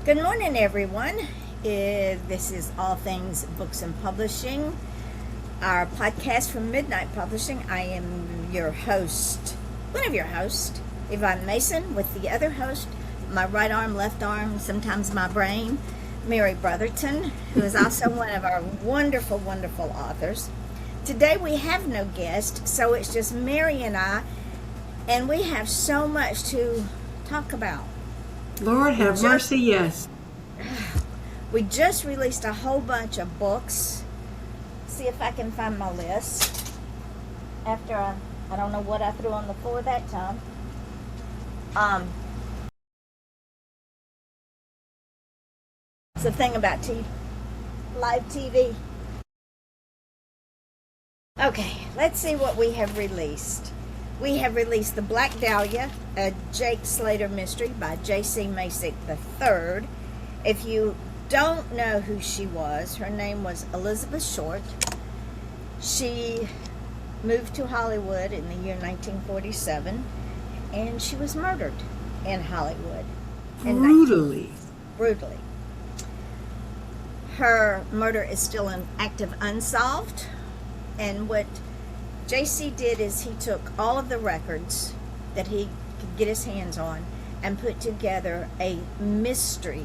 Good morning, everyone. This is All Things Books and Publishing, our podcast from Midnight Publishing. I am your host, one of your hosts, Yvonne Mason, with the other host, my right arm, left arm, sometimes my brain, Mary Brotherton, who is also one of our wonderful, wonderful authors. Today we have no guest, so it's just Mary and we have so much to talk about. Lord have mercy, yes. We just released a whole bunch of books. See if I can find my list. After I don't know what I threw on the floor that time. It's the thing about live TV. Okay, let's see what we have released. We have released The Black Dahlia, a Jake Slater mystery by J.C. Masick III. If you don't know who she was, her name was Elizabeth Short. She moved to Hollywood in the year 1947, and she was murdered in Hollywood. Brutally. Brutally. Her murder is still active unsolved, and what JC did is he took all of the records that he could get his hands on and put together a mystery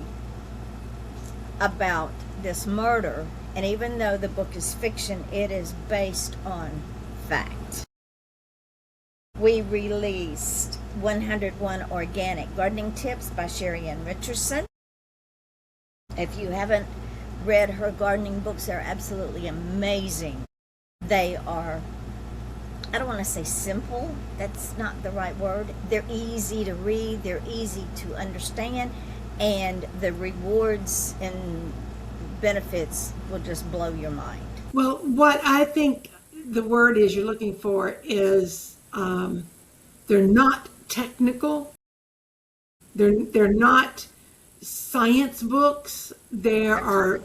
about this murder. And even though the book is fiction, it is based on fact. We released 101 Organic Gardening Tips by Sherry Ann Richardson. If you haven't read her gardening books, they're absolutely amazing. They are, I don't want to say simple, that's not the right word. They're easy to read, they're easy to understand, and the rewards and benefits will just blow your mind. Well, what I think the word is you're looking for is they're not technical. They're not science books. They're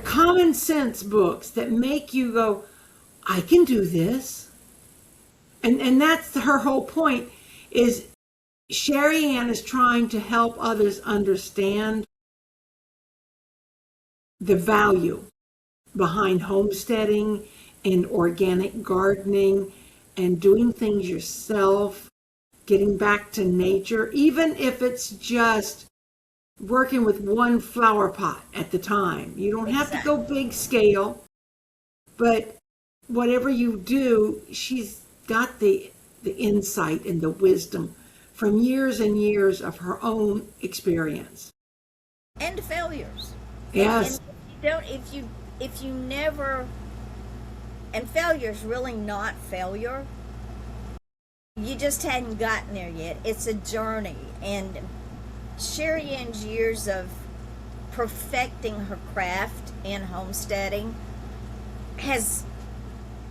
common sense books that make you go, I can do this. And that's her whole point, is Sherry Ann is trying to help others understand the value behind homesteading and organic gardening and doing things yourself, getting back to nature, even if it's just working with one flower pot at the time. You don't have to go big scale, but whatever you do, she's got the insight and the wisdom from years and years of her own experience. And failures. Yes. And if you never, and failure's really not failure. You just hadn't gotten there yet. It's a journey. And Sherry Ann's years of perfecting her craft in homesteading has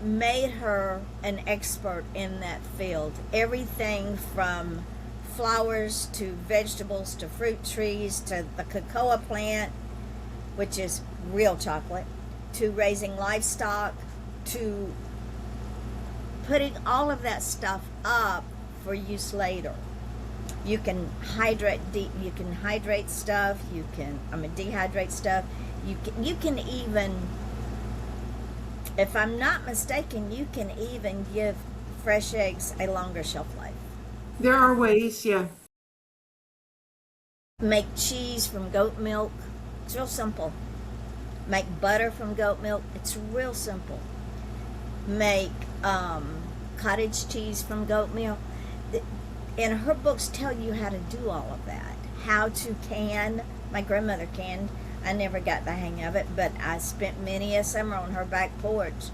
made her an expert in that field. Everything from flowers to vegetables to fruit trees to the cocoa plant, which is real chocolate, to raising livestock, to putting all of that stuff up for use later. You can hydrate stuff, dehydrate stuff. You can even, if I'm not mistaken, you can even give fresh eggs a longer shelf life. There are ways, yeah. Make cheese from goat milk. It's real simple. Make butter from goat milk. It's real simple. Make cottage cheese from goat milk. And her books tell you how to do all of that. How to can. My grandmother canned. I never got the hang of it, but I spent many a summer on her back porch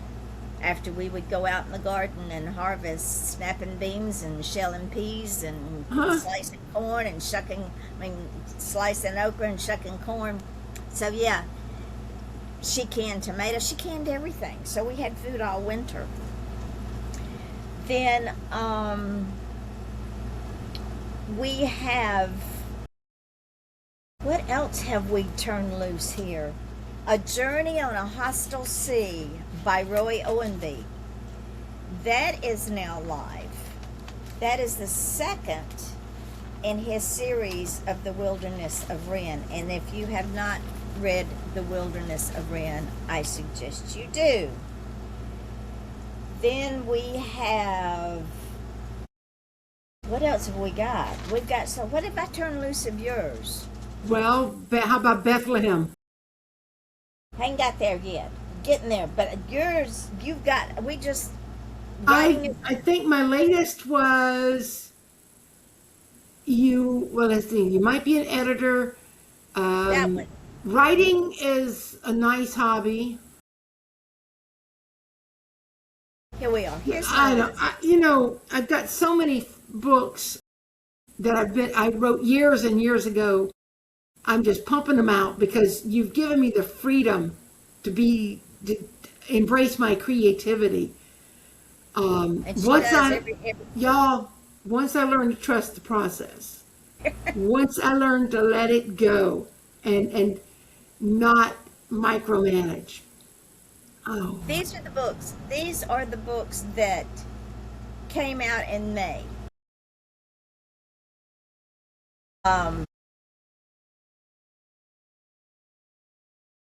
after we would go out in the garden and harvest, snapping beans and shelling peas and slicing corn and slicing okra and shucking corn. So yeah, she canned tomatoes, she canned everything. So we had food all winter. Then we have, what else have we turned loose here? A Journey on a Hostile Sea by Roy Owenby. That is now live. That is the second in his series of The Wilderness of Ren. And if you have not read The Wilderness of Ren, I suggest you do. Then we have, what else have we got? We've got, so what if I turn loose of yours? Well, how about Bethlehem? I ain't got there yet. Getting there. But yours, you've got, we just, I think my latest was well, let's see, you might be an editor. that one. Writing is a nice hobby. Here we are. Here's I've got so many books that I wrote years and years ago. I'm just pumping them out because you've given me the freedom to embrace my creativity. And she Once does once I learned to trust the process, once I learned to let it go and not micromanage. Oh. These are the books. These are the books that came out in May.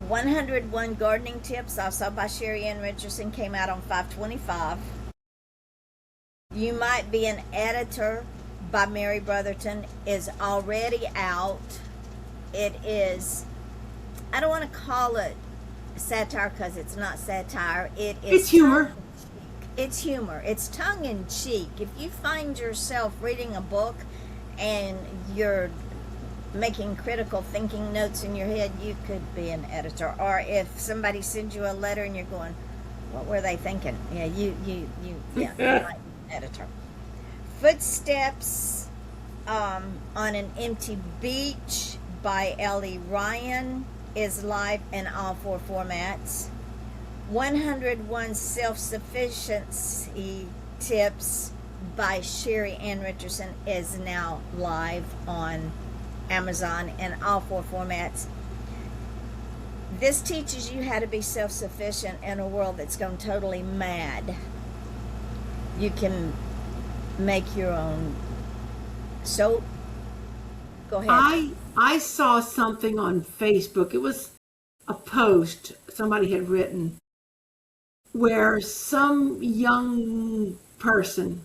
101 Gardening Tips, also by Sherry Ann Richardson, came out on 5/25. You Might Be an Editor by Mary Brotherton is already out. It is, I don't want to call it satire because it's not satire. It's humor. It's humor. It's tongue in cheek. If you find yourself reading a book and you're making critical thinking notes in your head, you could be an editor. Or if somebody sends you a letter and you're going, what were they thinking? Yeah, you might be an editor. Footsteps on an Empty Beach by Ellie Ryan is live in all 4 formats. 101 Self-Sufficiency Tips by Sherry Ann Richardson is now live on Amazon in all 4 formats. This teaches you how to be self-sufficient in a world that's gone totally mad. You can make your own soap. Go ahead. I saw something on Facebook. It was a post somebody had written where some young person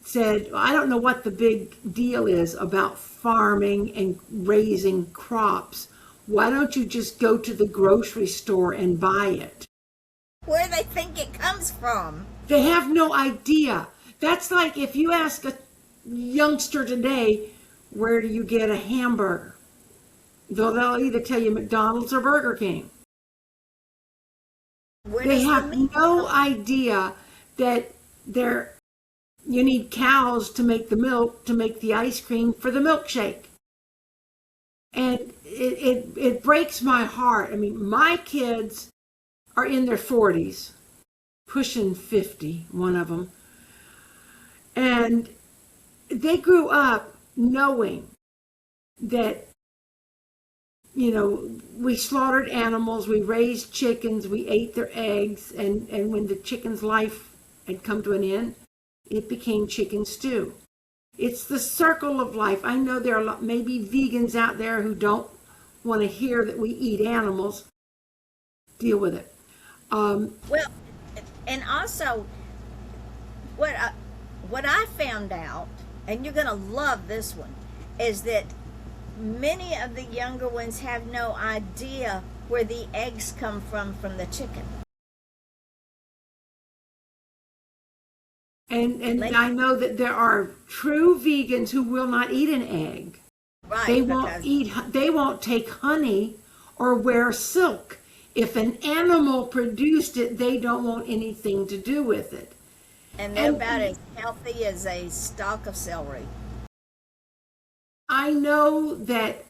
said, I don't know what the big deal is about farming and raising crops. Why don't you just go to the grocery store and buy it? Where they think it comes from. They have no idea. That's like if you ask a youngster today, where do you get a hamburger? They'll either tell you McDonald's or Burger King. They have no idea that you need cows to make the milk, to make the ice cream for the milkshake. And it breaks my heart. I mean, my kids are in their 40s, pushing 50, one of them. And they grew up knowing that, we slaughtered animals, we raised chickens, we ate their eggs, and when the chicken's life had come to an end, it became chicken stew. It's the circle of life. I know there are maybe vegans out there who don't want to hear that we eat animals. Deal with it. Well, and also, what I found out, and you're going to love this one, is that many of the younger ones have no idea where the eggs come from the chicken. And I know that there are true vegans who will not eat an egg. Right. They won't take honey or wear silk. If an animal produced it, they don't want anything to do with it. And they're about as healthy as a stalk of celery. I know that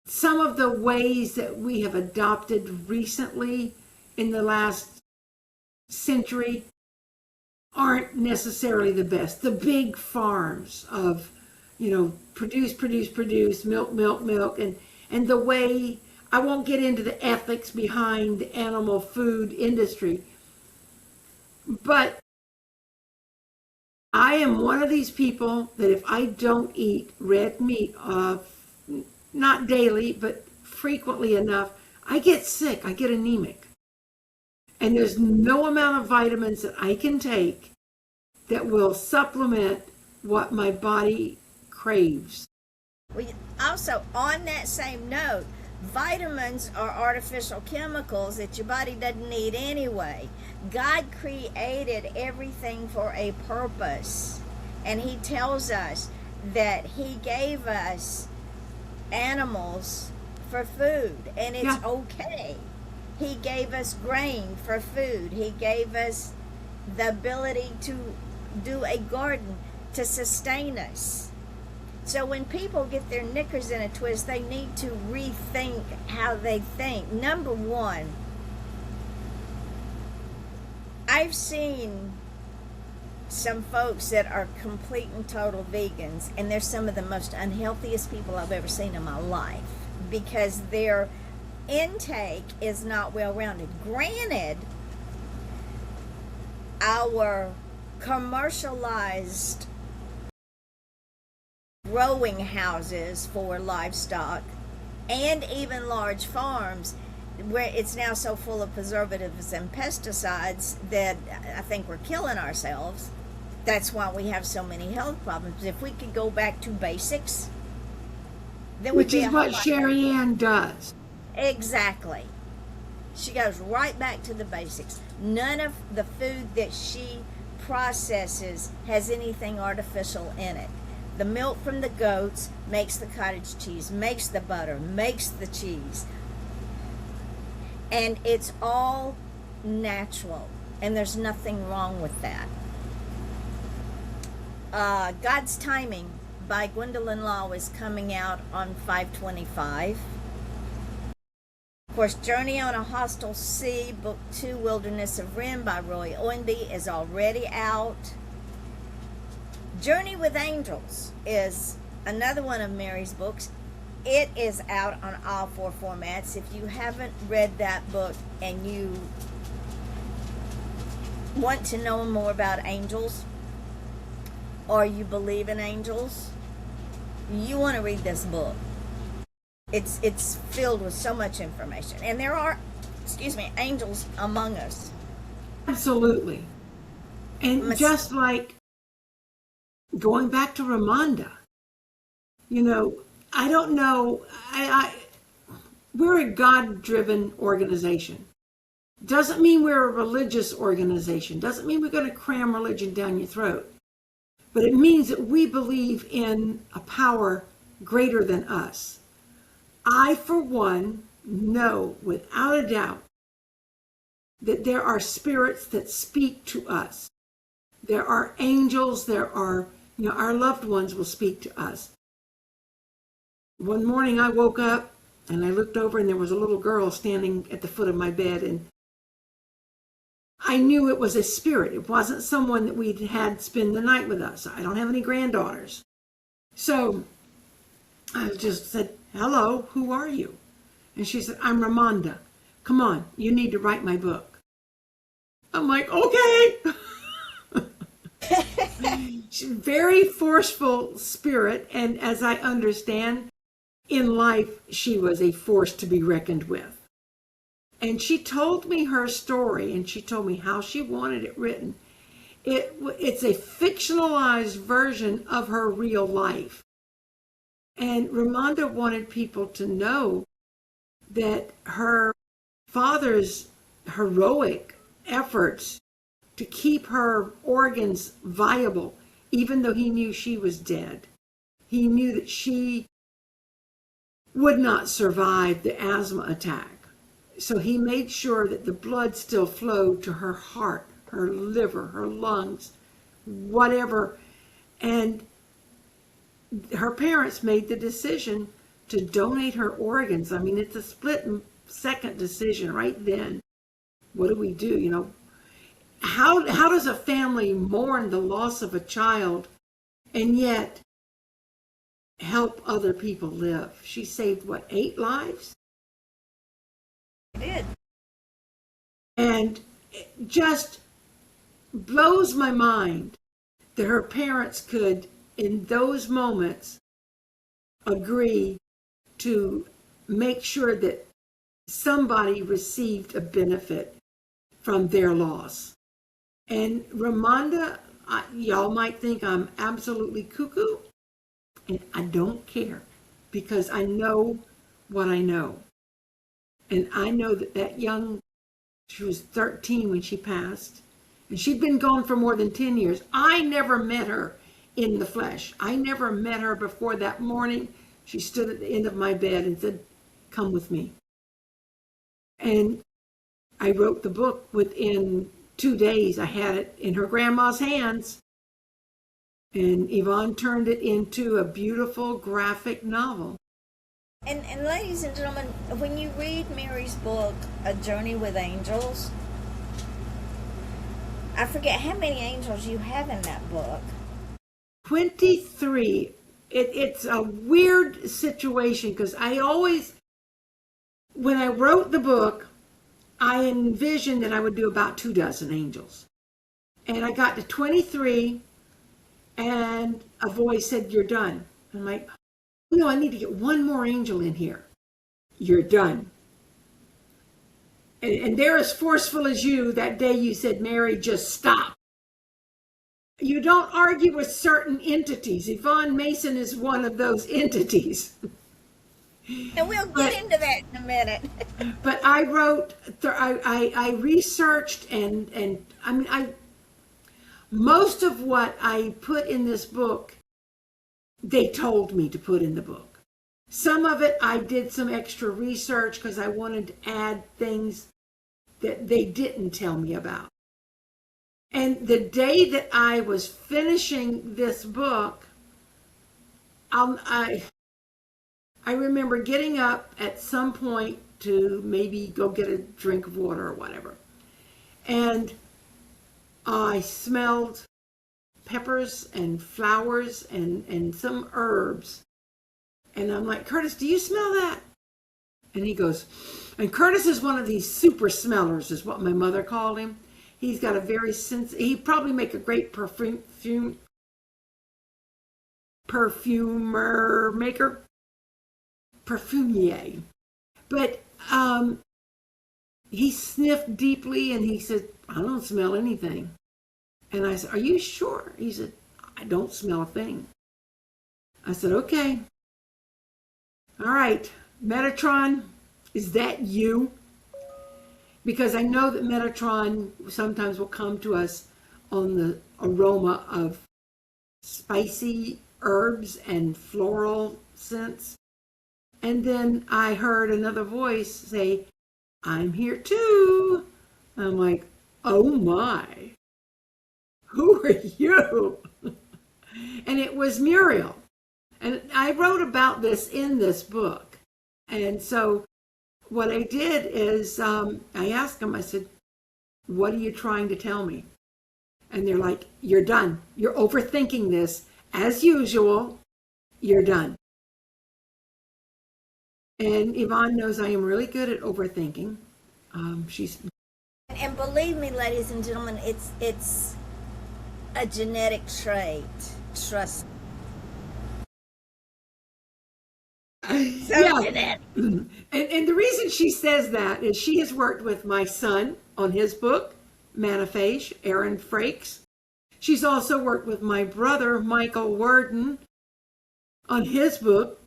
some of the ways that we have adopted recently in the last century aren't necessarily the best. The big farms of, produce, milk, and the way, I won't get into the ethics behind the animal food industry, but I am one of these people that if I don't eat red meat, not daily, but frequently enough, I get sick. I get anemic. And there's no amount of vitamins that I can take that will supplement what my body craves. Also, on that same note, vitamins are artificial chemicals that your body doesn't need anyway. God created everything for a purpose, and He tells us that He gave us animals for food, and it's okay. He gave us grain for food. He gave us the ability to do a garden to sustain us. So when people get their knickers in a twist, they need to rethink how they think. Number one, I've seen some folks that are complete and total vegans, and they're some of the most unhealthiest people I've ever seen in my life because their intake is not well rounded. Granted, our commercialized growing houses for livestock and even large farms, where it's now so full of preservatives and pesticides that I think we're killing ourselves. That's why we have so many health problems. If we could go back to basics, then which is what Sherry Ann does. Exactly. She goes right back to the basics. None of the food that she processes has anything artificial in it. The milk from the goats makes the cottage cheese, makes the butter, makes the cheese. And it's all natural, and there's nothing wrong with that. God's Timing by Gwendolyn Law is coming out on 5/25. Of course, Journey on a Hostile Sea, Book 2, Wilderness of Ren by Roy Owenby is already out. Journey with Angels is another one of Mary's books. It is out on all 4 formats. If you haven't read that book and you want to know more about angels, or you believe in angels, you want to read this book. It's filled with so much information, and there are, angels among us. Absolutely. And just like going back to Ramonda, I don't know, we're a God-driven organization. Doesn't mean we're a religious organization. Doesn't mean we're going to cram religion down your throat. But it means that we believe in a power greater than us. I, for one, know without a doubt that there are spirits that speak to us. There are angels, there are, our loved ones will speak to us. One morning I woke up and I looked over and there was a little girl standing at the foot of my bed, and I knew it was a spirit. It wasn't someone that we'd had spend the night with us. I don't have any granddaughters. So I just said, "Hello, who are you?" And she said, "I'm Ramonda. Come on, you need to write my book." I'm like, okay. She's a very forceful spirit, and as I understand, in life, she was a force to be reckoned with. And she told me her story, and she told me how she wanted it written. It's a fictionalized version of her real life. And Ramonda wanted people to know that her father's heroic efforts to keep her organs viable, even though he knew she was dead. He knew that she would not survive the asthma attack. So he made sure that the blood still flowed to her heart, her liver, her lungs, whatever. And her parents made the decision to donate her organs. I mean, it's a split-second decision right then. What do we do? How does a family mourn the loss of a child and yet help other people live? She saved, 8 lives? Did. And it just blows my mind that her parents could, in those moments, agree to make sure that somebody received a benefit from their loss. And Ramonda, y'all might think I'm absolutely cuckoo, and I don't care, because I know what I know. And I know that she was 13 when she passed, and she'd been gone for more than 10 years. I never met her in the flesh. I never met her before that morning. She stood at the end of my bed and said, "Come with me." And I wrote the book within 2 days. I had it in her grandma's hands. And Yvonne turned it into a beautiful graphic novel. And ladies and gentlemen, when you read Mary's book, A Journey with Angels, I forget how many angels you have in that book. 23. It's a weird situation because when I wrote the book, I envisioned that I would do about 24 angels. And I got to 23, and a voice said, "You're done." I'm like, "No, I need to get one more angel in here." "You're done." And they're as forceful as you. That day you said, "Mary, just stop." You don't argue with certain entities. Yvonne Mason is one of those entities. And we'll get into that in a minute. But I wrote, I researched, and I mean, most of what I put in this book, they told me to put in the book. Some of it I did some extra research because I wanted to add things that they didn't tell me about. And the day that I was finishing this book, I remember getting up at some point to maybe go get a drink of water or whatever. And I smelled peppers and flowers and some herbs. And I'm like, "Curtis, do you smell that?" And he goes, and Curtis is one of these super smellers, is what my mother called him. He's got a very he'd probably make a great perfumer maker, perfumier. But he sniffed deeply and he said, "I don't smell anything." And I said, "Are you sure?" He said, "I don't smell a thing." I said, "Okay. All right, Metatron, is that you?" Because I know that Metatron sometimes will come to us on the aroma of spicy herbs and floral scents. And then I heard another voice say, "I'm here too." I'm like, "Oh my, who are you?" And it was Muriel. And I wrote about this in this book. And so what I did is I asked them, I said, "What are you trying to tell me?" And they're like, "You're done. You're overthinking this. As usual, you're done." And Yvonne knows I am really good at overthinking. And believe me, ladies and gentlemen, it's a genetic trait. Trust me. Yeah. And the reason she says that is she has worked with my son on his book, Manifage, Aaron Frakes. She's also worked with my brother, Michael Worden, on his book,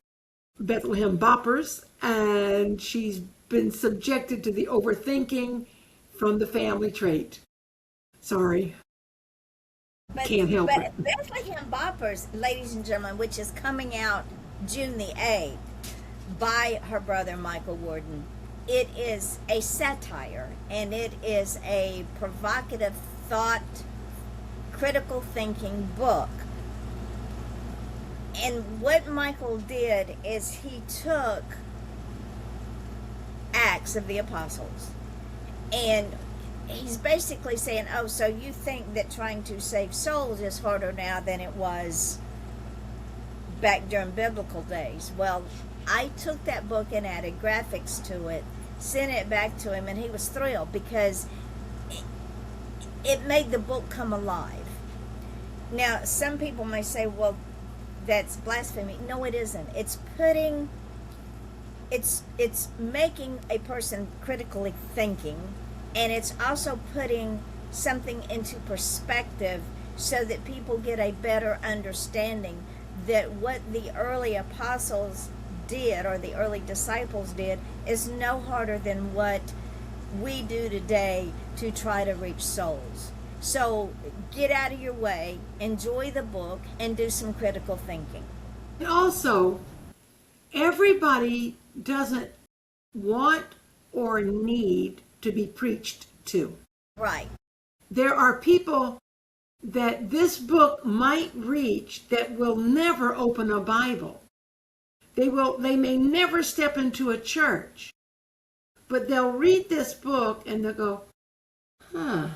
Bethlehem Boppers, and she's been subjected to the overthinking from the family trait. Sorry. Can't help it. Bethlehem Boppers, ladies and gentlemen, which is coming out June the 8th by her brother Michael Worden, it is a satire, and it is a provocative thought, critical thinking book. And what Michael did is he took Acts of the Apostles, and he's basically saying, "Oh, so you think that trying to save souls is harder now than it was back during biblical days?" Well, I took that book and added graphics to it, sent it back to him, and he was thrilled because it made the book come alive. Now, some people may say, well, that's blasphemy. No, it isn't. It's putting, it's making a person critically thinking, and it's also putting something into perspective so that people get a better understanding that what the early apostles did, or the early disciples did, is no harder than what we do today to try to reach souls. So get out of your way, enjoy the book, and do some critical thinking. And also, everybody doesn't want or need to be preached to. Right. There are people that this book might reach that will never open a Bible. They may never step into a church, but they'll read this book and they'll go, huh,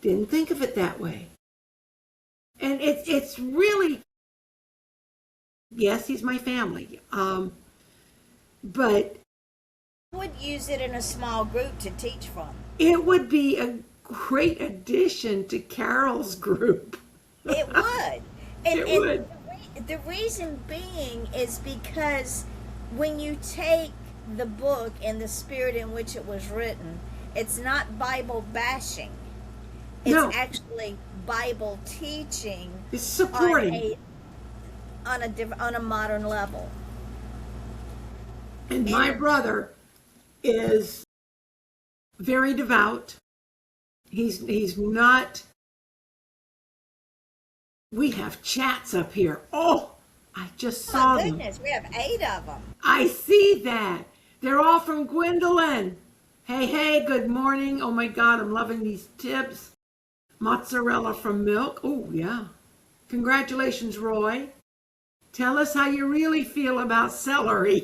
didn't think of it that way. And it's really, yes, he's my family, but I would use it in a small group to teach from. it would be a great addition to Carol's group. It would. It would. The reason being is because when you take the book and the spirit in which it was written, it's not Bible bashing. It's No. actually Bible teaching It's supporting. on a modern level. And my brother is very devout. He's not. We have chats up here. Oh, I just saw Oh, them. goodness, we have 8 of them. I see that. They're all from Gwendolyn. Hey, good morning. Oh my God, I'm loving these tips. Mozzarella from Milk. Oh, yeah. Congratulations, Roy. Tell us how you really feel about celery.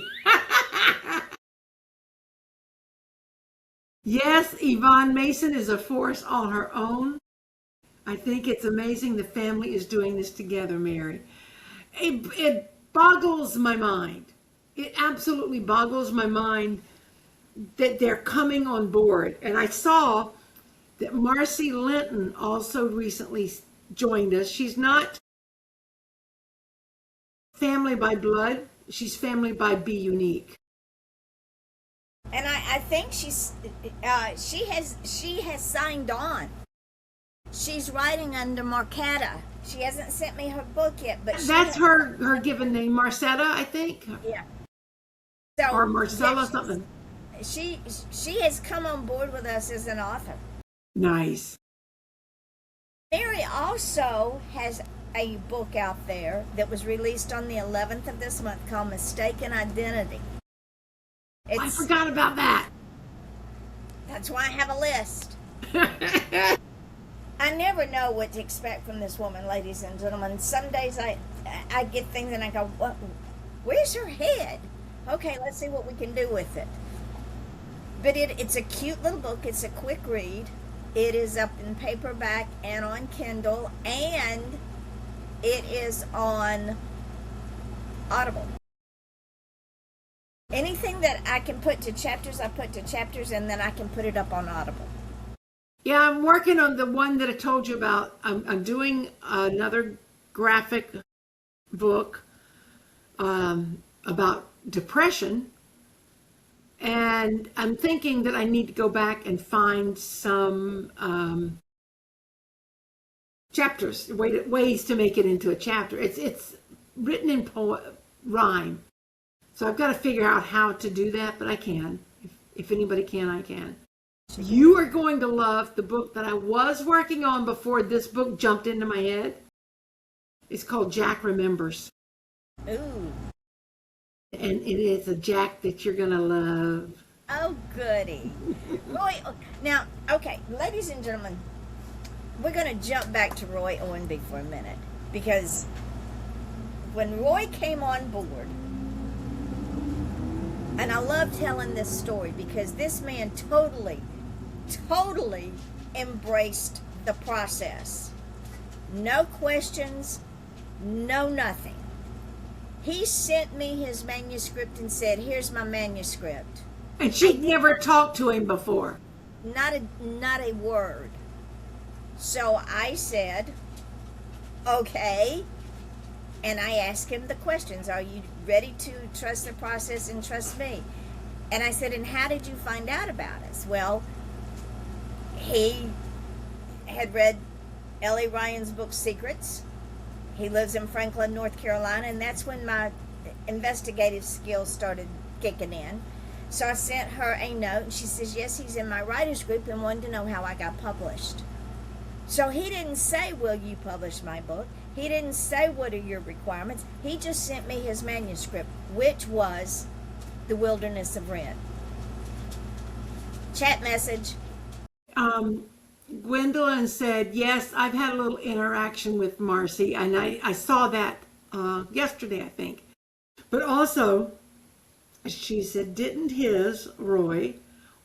Yes, Yvonne Mason is a force on her own. I think it's amazing the family is doing this together, Mary. It boggles my mind. It absolutely boggles my mind that they're coming on board. And I saw that Marcy Linton also recently joined us. She's not family by blood. She's family by Be Unique. And I think she has signed on. She's writing under Marcetta. She hasn't sent me her book yet, but That's her given name, Marcetta, I think. Yeah. So, Or Marcella, yeah, something. She has come on board with us as an author. Nice. Mary also has a book out there that was released on the 11th of this month called Mistaken Identity. I forgot about that. That's why I have a list. I never know what to expect from this woman, ladies and gentlemen. Some days I get things and I go, what? Where's her head? Okay, let's see what we can do with it. But it's a cute little book. It's a quick read. It is up in paperback and on Kindle, and it is on Audible. Anything that I can put to chapters, I put to chapters, and then I can put it up on Audible. Yeah, I'm working on the one that I told you about. I'm doing another graphic book about depression. And I'm thinking that I need to go back and find some chapters, ways to make it into a chapter. It's written in rhyme. So I've got to figure out how to do that, but I can. If anybody can, I can. You are going to love the book that I was working on before this book jumped into my head. It's called Jack Remembers. Ooh. And it is a Jack that you're going to love. Oh, goody. Roy, now, okay, ladies and gentlemen, we're going to jump back to Roy Owenby for a minute. Because when Roy came on board, and I love telling this story because this man totally embraced the process. No questions, no nothing. He sent me his manuscript and said, here's my manuscript. And she'd never talked to him before. Not a word. So I said, Okay. And I asked him the questions. Are you ready to trust the process and trust me? And I said, and how did you find out about us? Well, he had read Ellie Ryan's book, Secrets. He lives in Franklin, North Carolina, and that's when my investigative skills started kicking in. So I sent her a note, and she says, yes, he's in my writers group and wanted to know how I got published. So he didn't say, will you publish my book? He didn't say, what are your requirements? He just sent me his manuscript, which was The Wilderness of Ren. Chat message. Gwendolyn said, yes, I've had a little interaction with Marcy, and I saw that yesterday, I think. But also, she said, didn't his, Roy,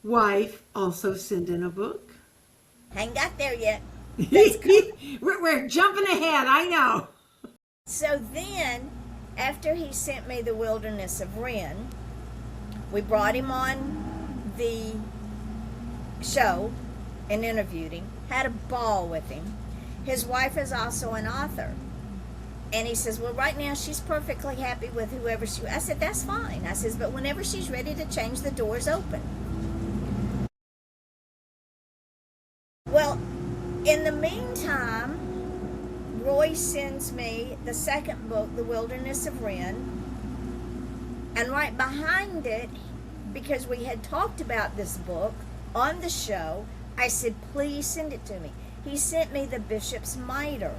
wife also send in a book? Ain't got there yet. We're jumping ahead, I know. So then, after he sent me The Wilderness of Ren, we brought him on the show and interviewed him, had a ball with him. His wife is also an author. And he says, well, right now she's perfectly happy with whoever she... I said, that's fine. I says, but whenever she's ready to change, the door's open. Well, in the meantime, Roy sends me the second book, The Wilderness of Ren. And right behind it, because we had talked about this book on the show, I said, please send it to me. He sent me The Bishop's Mitre,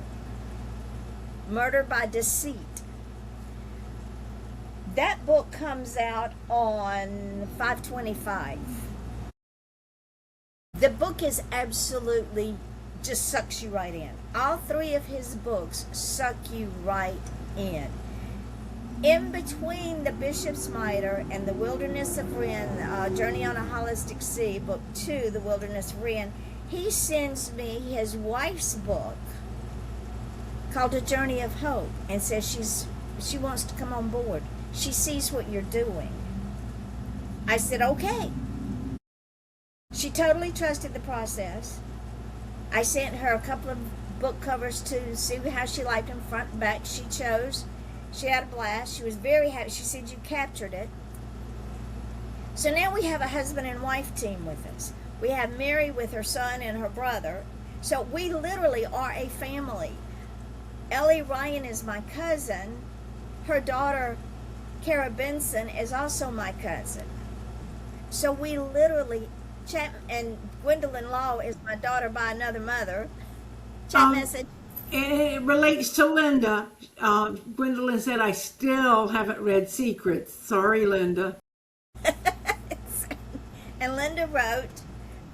Murder by Deceit. That book comes out on 5/25. The book is absolutely, just sucks you right in. All three of his books suck you right in. In between The Bishop's Mitre and The Wilderness of Ren, Journey on a Holistic Sea, Book 2, The Wilderness of Ren, he sends me his wife's book called A Journey of Hope and says she wants to come on board. She sees what you're doing. I said, okay. She totally trusted the process. I sent her a couple of book covers to see how she liked them, front and back. She chose. She had a blast. She was very happy. She said, you captured it. So now we have a husband and wife team with us. We have Mary with her son and her brother. So we literally are a family. Ellie Ryan is my cousin. Her daughter, Kara Benson, is also my cousin. So we literally chat, and Gwendolyn Law is my daughter by another mother. Chat message. It relates to Linda. Gwendolyn said, I still haven't read Secrets. Sorry, Linda. And Linda wrote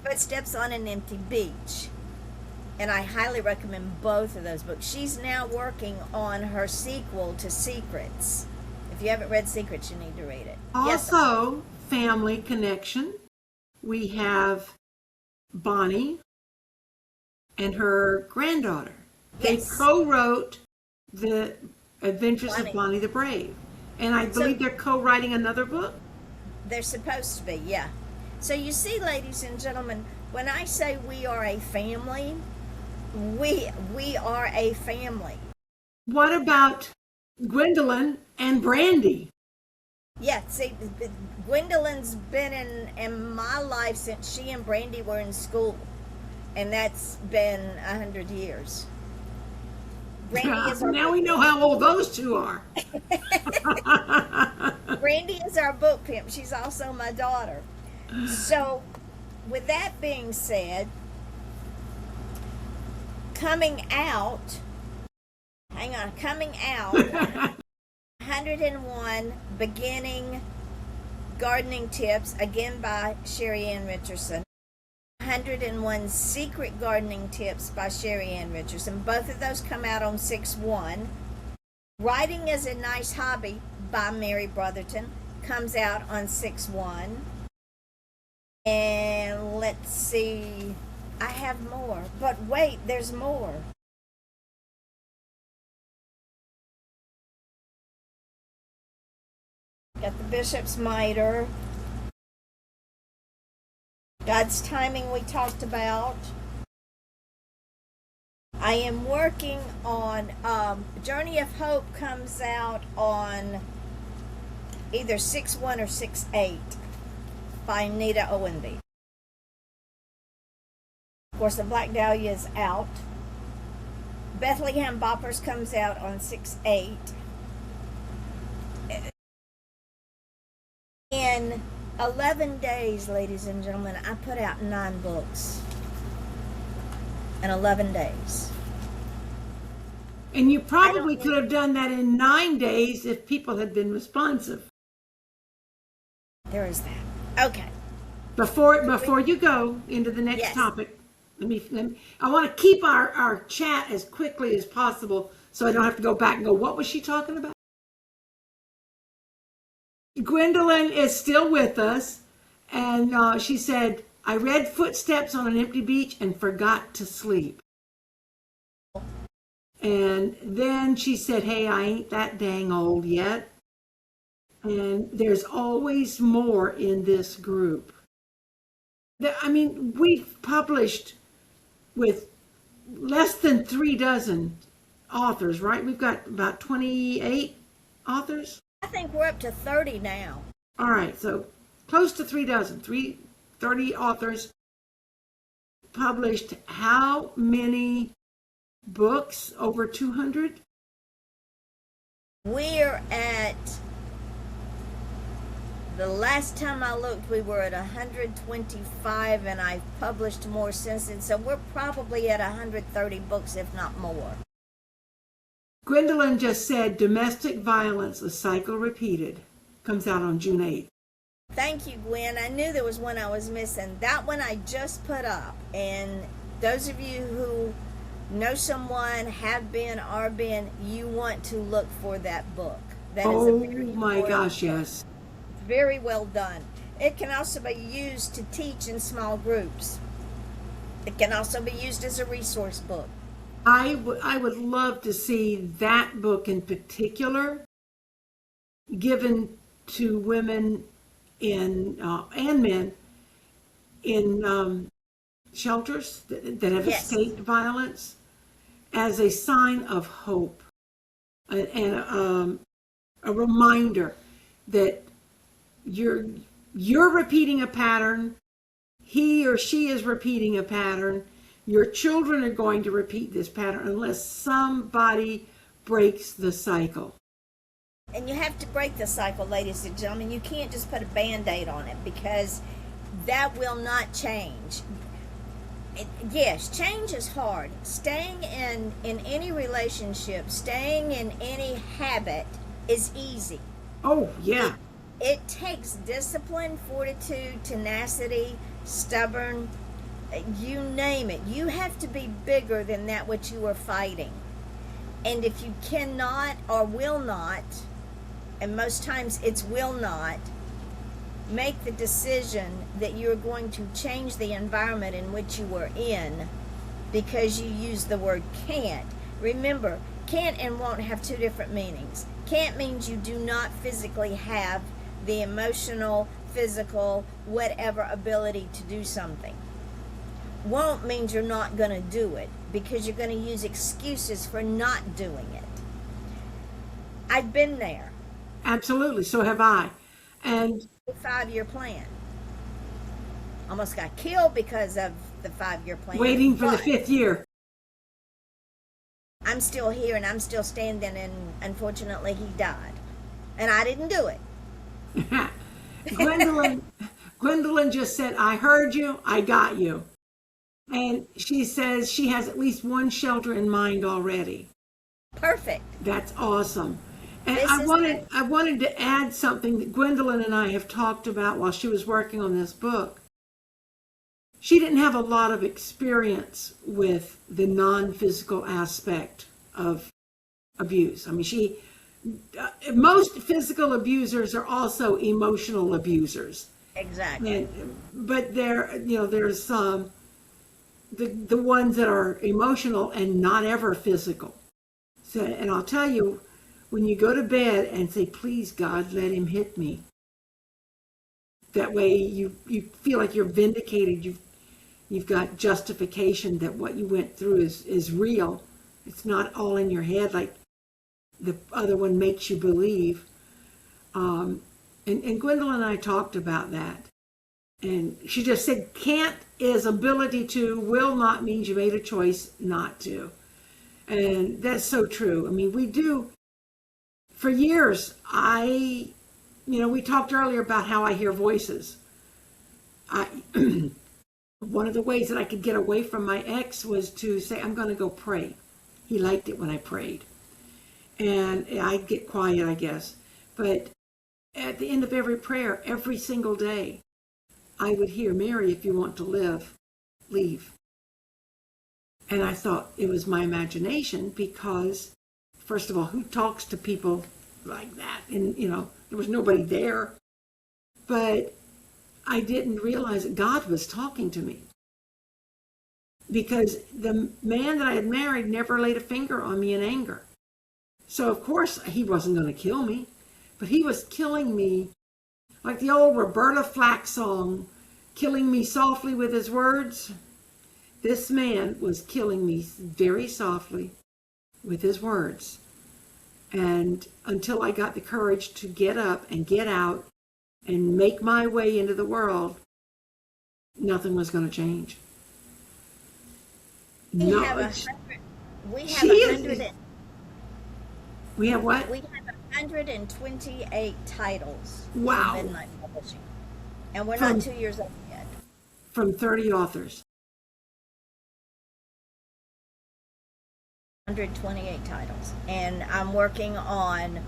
Footsteps on an Empty Beach. And I highly recommend both of those books. She's now working on her sequel to Secrets. If you haven't read Secrets, you need to read it. Also, yes. Family connection. We have Bonnie and her granddaughter. Yes. They co-wrote The Adventures of Bonnie the Brave. And I believe they're co-writing another book. They're supposed to be, yeah. So you see, ladies and gentlemen, when I say we are a family, we are a family. What about Gwendolyn and Brandy? Yeah, see, Gwendolyn's been in my life since she and Brandy were in school. And that's been 100 years. Brandy is our now we know how old those two are. Brandy is our book pimp. She's also my daughter. So, with that being said, coming out 101 beginning gardening tips, again by Sherry Ann Richardson. 101 secret gardening tips by Sherry Ann Richardson. Both of those come out on 6/1. Writing is a Nice Hobby by Mary Brotherton comes out on 6/1. And let's see, I have more, but wait, there's more. Got The Bishop's Mitre. God's Timing we talked about. I am working on Journey of Hope comes out on either 6/1 or 6/8 by Nita Owenby. Of course, the Black Dahlia is out. Bethlehem Boppers comes out on 6/8. In 11 days, ladies and gentlemen, I put out 9 books. In 11 days. And you probably could have done that in 9 days if people had been responsive. There is that. Okay. Before you go into the next topic, I want to keep our chat as quickly as possible so I don't have to go back and go, what was she talking about? Gwendolyn is still with us, and she said, I read Footsteps on an Empty Beach and forgot to sleep. And then she said, hey, I ain't that dang old yet. And there's always more in this group. I mean, we've published with less than 3 dozen authors, right? We've got about 28 authors. I think we're up to 30 now. All right, so close to 3 dozen, 30 authors published how many books? Over 200? We're at, the last time I looked, we were at 125, and I've published more since then, so we're probably at 130 books, if not more. Gwendolyn just said Domestic Violence, a Cycle Repeated, comes out on June 8th. Thank you, Gwen. I knew there was one I was missing. That one I just put up, and those of you who know someone, have been, are been, you want to look for that book. That is a very my gosh, yes. Very well done. It can also be used to teach in small groups. It can also be used as a resource book. I would love to see that book in particular given to women in and men in shelters that have escaped violence as a sign of hope and a reminder that you're repeating a pattern, he or she is repeating a pattern, your children are going to repeat this pattern unless somebody breaks the cycle. And you have to break the cycle, ladies and gentlemen. You can't just put a Band-Aid on it, because that will not change. Yes, change is hard. Staying in any relationship, staying in any habit is easy. Oh, yeah. It takes discipline, fortitude, tenacity, stubborn, you name it. You have to be bigger than that which you are fighting. And if you cannot or will not, and most times it's will not, make the decision that you're going to change the environment in which you were in because you use the word can't. Remember, can't and won't have 2 different meanings. Can't means you do not physically have the emotional, physical, whatever ability to do something. Won't means you're not going to do it because you're going to use excuses for not doing it. I've been there. Absolutely, so have I. And 5-year plan. Almost got killed because of the 5-year plan. Waiting for the 5th year. I'm still here and I'm still standing, and unfortunately he died. And I didn't do it. Gwendolyn just said, I heard you, I got you. And she says she has at least one shelter in mind already. Perfect. That's awesome. And I wanted to add something that Gwendolyn and I have talked about while she was working on this book. She didn't have a lot of experience with the non-physical aspect of abuse. I mean, most physical abusers are also emotional abusers. Exactly. But there's the ones that are emotional and not ever physical. So, and I'll tell you, when you go to bed and say, please God, let him hit me. That way you feel like you're vindicated. You've got justification that what you went through is real. It's not all in your head like the other one makes you believe. And Gwendolyn and I talked about that. And she just said, can't is ability to, will not means you made a choice not to. And that's so true. I mean, we do, for years, we talked earlier about how I hear voices. One of the ways that I could get away from my ex was to say, I'm going to go pray. He liked it when I prayed. And I'd get quiet, I guess. But at the end of every prayer, every single day, I would hear, Mary, if you want to live, leave. And I thought it was my imagination because, first of all, who talks to people like that? And, there was nobody there. But I didn't realize that God was talking to me. Because the man that I had married never laid a finger on me in anger. So, of course, he wasn't going to kill me. But he was killing me like the old Roberta Flack song, killing me softly with his words. This man was killing me very softly with his words. And until I got the courage to get up and get out and make my way into the world, nothing was going to change. We have 128 titles. Wow. In Midnight Publishing. And we're not 2 years old yet. From 30 authors. 128 titles. And I'm working on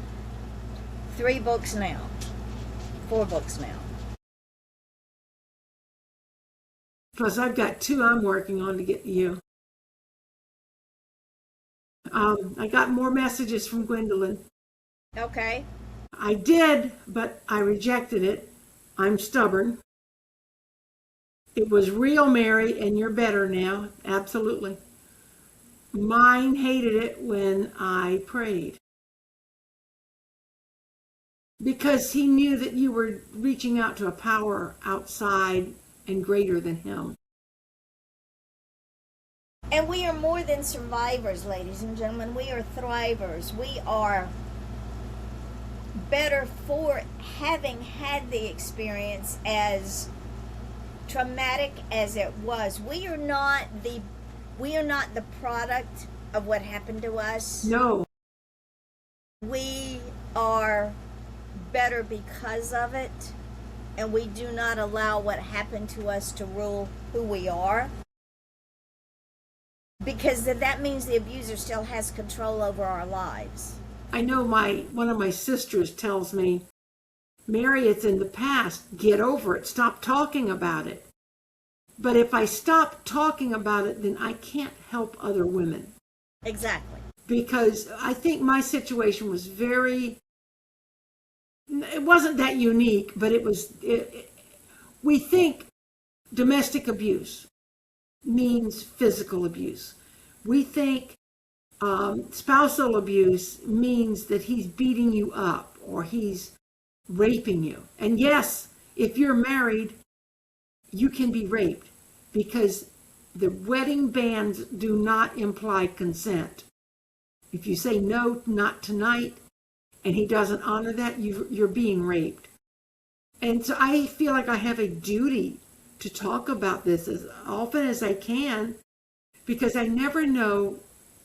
4 books now. Plus I've got 2 I'm working on to get to you. I got more messages from Gwendolyn. Okay. I did, but I rejected it. I'm stubborn. It was real, Mary, and you're better now. Absolutely. Mine hated it when I prayed. Because he knew that you were reaching out to a power outside and greater than him. And we are more than survivors, ladies and gentlemen. We are thrivers. We are better for having had the experience, as traumatic as it was. We are not the product of what happened to us. No. We are better because of it, and we do not allow what happened to us to rule who we are. Because that means the abuser still has control over our lives. I know one of my sisters tells me, Mary, it's in the past. Get over it. Stop talking about it. But if I stop talking about it, then I can't help other women. Exactly. Because I think my situation was it wasn't that unique, but we think domestic abuse means physical abuse. We think spousal abuse means that he's beating you up or he's raping you. And yes, if you're married, you can be raped because the wedding bands do not imply consent. If you say no, not tonight, and he doesn't honor that, you're being raped. And so I feel like I have a duty to talk about this as often as I can, because I never know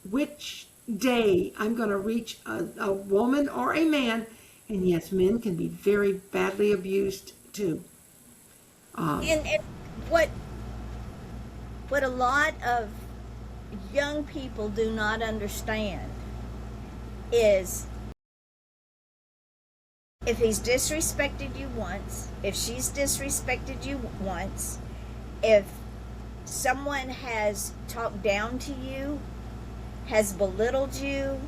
which day I'm going to reach a woman or a man. And yes, men can be very badly abused too. And what a lot of young people do not understand is, if he's disrespected you once, if she's disrespected you once, if someone has talked down to you, has belittled you,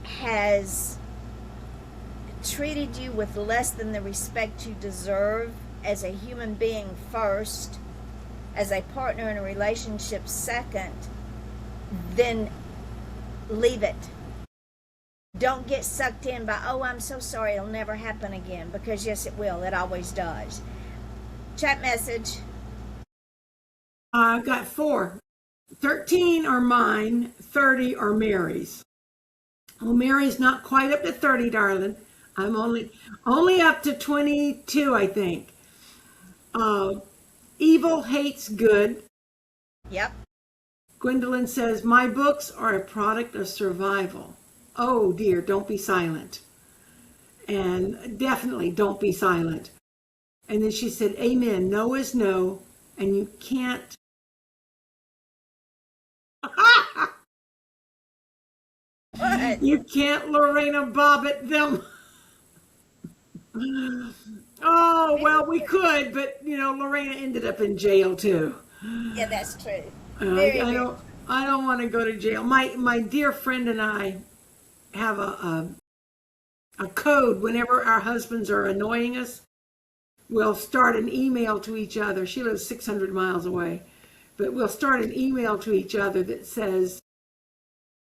has treated you with less than the respect you deserve as a human being first, as a partner in a relationship second, then leave it. Don't get sucked in by, oh, I'm so sorry, it'll never happen again. Because yes, it will. It always does. Chat message. I've got 4. 13 are mine, 30 are Mary's. Well, Mary's not quite up to 30, darling. I'm only up to 22, I think. Uh, Evil hates good. Yep. Gwendolyn says, my books are a product of survival. Oh dear, don't be silent. And definitely don't be silent. And then she said, amen. No is no, and you can't. What? You can't Lorena Bobbitt them. Oh, well, we could, but Lorena ended up in jail too. Yeah, that's true. I don't want to go to jail. My dear friend and I have a code. Whenever our husbands are annoying us, we'll start an email to each other. She lives 600 miles away, but we'll start an email to each other that says,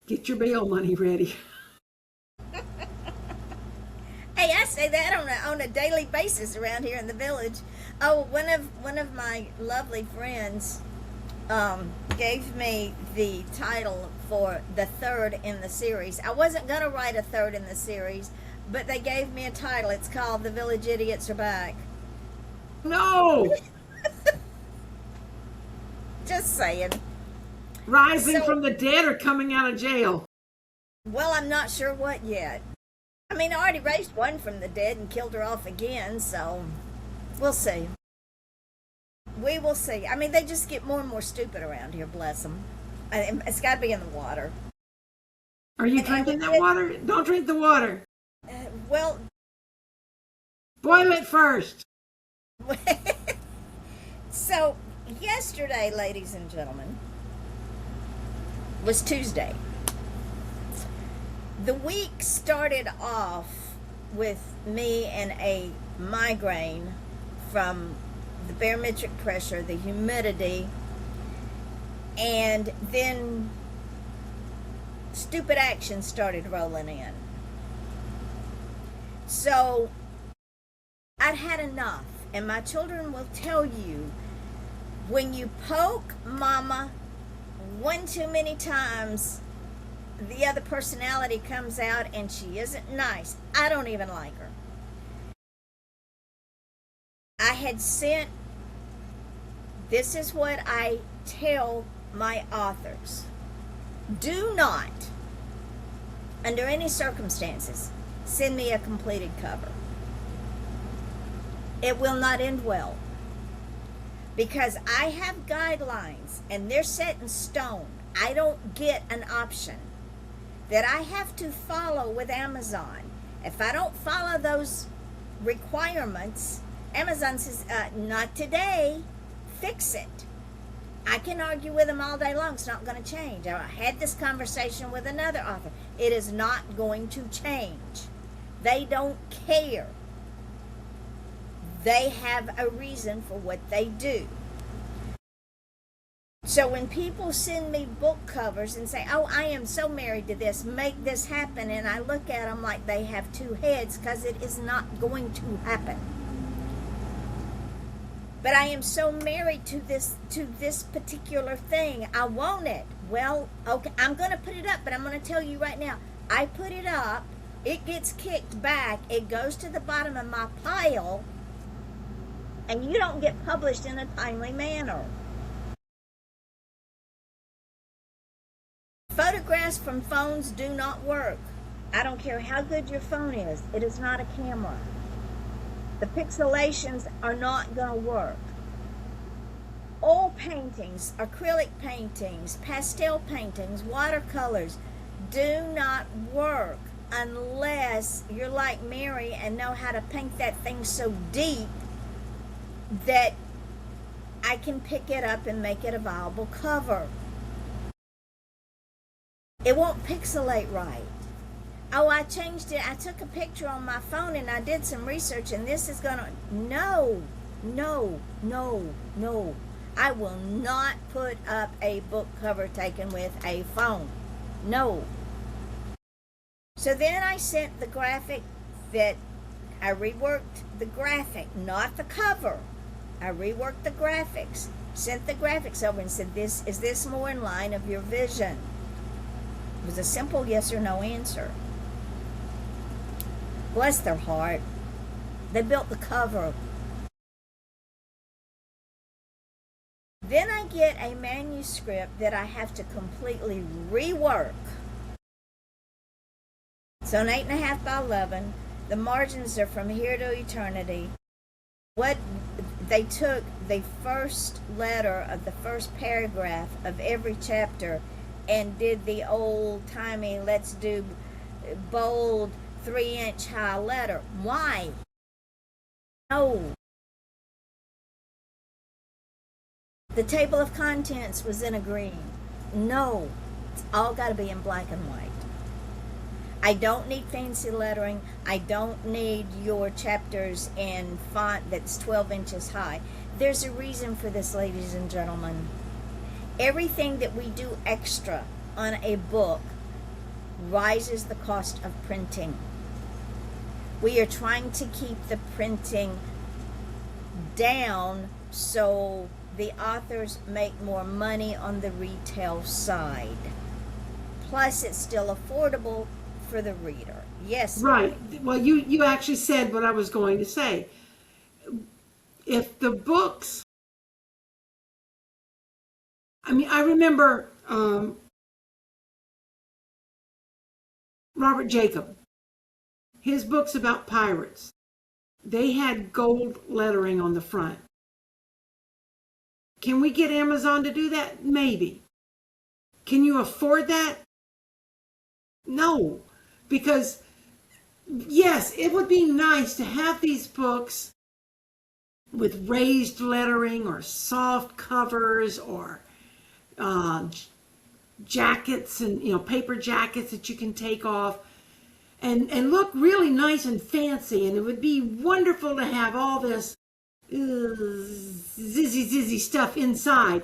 get your bail money ready. Hey, I say that on a daily basis around here in the village. Oh, one of my lovely friends gave me the title for the 3rd in the series. I wasn't going to write a 3rd in the series, but they gave me a title. It's called The Village Idiots Are Back. No! Just saying. Rising from the dead or coming out of jail? Well, I'm not sure what yet. I mean, I already raised one from the dead and killed her off again, so we'll see. We will see. I mean, they just get more and more stupid around here, bless them. It's got to be in the water. Are you drinking that water? Don't drink the water. Well, boil it first. So, yesterday, ladies and gentlemen, was Tuesday. The week started off with me and a migraine from the barometric pressure, the humidity, and then stupid action started rolling in. So I'd had enough, and my children will tell you, when you poke mama one too many times, the other personality comes out and she isn't nice. I don't even like her. I had sent, this is what I tell my authors. Do not, under any circumstances, send me a completed cover. It will not end well. Because I have guidelines and they're set in stone. I don't get an option that I have to follow with Amazon. If I don't follow those requirements, Amazon says, not today, fix it. I can argue with them all day long. It's not going to change. I had this conversation with another author. It is not going to change. They don't care. They have a reason for what they do. So when people send me book covers and say, oh, I am so married to this, make this happen, and I look at them like they have two heads, because it is not going to happen. But I am so married to this particular thing. I want it. Well, okay, I'm going to put it up, but I'm going to tell you right now, I put it up, it gets kicked back, it goes to the bottom of my pile, and you don't get published in a timely manner. Photographs from phones do not work. I don't care how good your phone is. It is not a camera. The pixelations are not going to work. Oil paintings, acrylic paintings, pastel paintings, watercolors do not work unless you're like Mary and know how to paint that thing so deep that I can pick it up and make it a viable cover. It won't pixelate right. Oh, I changed it. I took a picture on my phone and I did some research and this is gonna... No. I will not put up a book cover taken with a phone. No. So then I sent the graphic that I reworked the graphic, not the cover. I reworked the graphics, sent the graphics over and said, is this more in line of your vision? It was a simple yes or no answer. Bless their heart. They built the cover. Then I get a manuscript that I have to completely rework. So an 8.5 by 11. The margins are from here to eternity. What they took the first letter of the first paragraph of every chapter and did the old-timey, let's do bold 3-inch high letter. Why? No. The table of contents was in a green. No. It's all got to be in black and white. I don't need fancy lettering. I don't need your chapters in font that's 12 inches high. There's a reason for this, ladies and gentlemen. Everything that we do extra on a book rises the cost of printing. We are trying to keep the printing down so the authors make more money on the retail side. Plus, it's still affordable for the reader. Yes. Right. Well, you actually said what I was going to say. If the books, I remember Robert Jacob, his books about pirates, they had gold lettering on the front. Can we get Amazon to do that? Maybe. Can you afford that? No. Because, yes, it would be nice to have these books with raised lettering or soft covers or jackets and, paper jackets that you can take off and look really nice and fancy. And it would be wonderful to have all this zizzy stuff inside.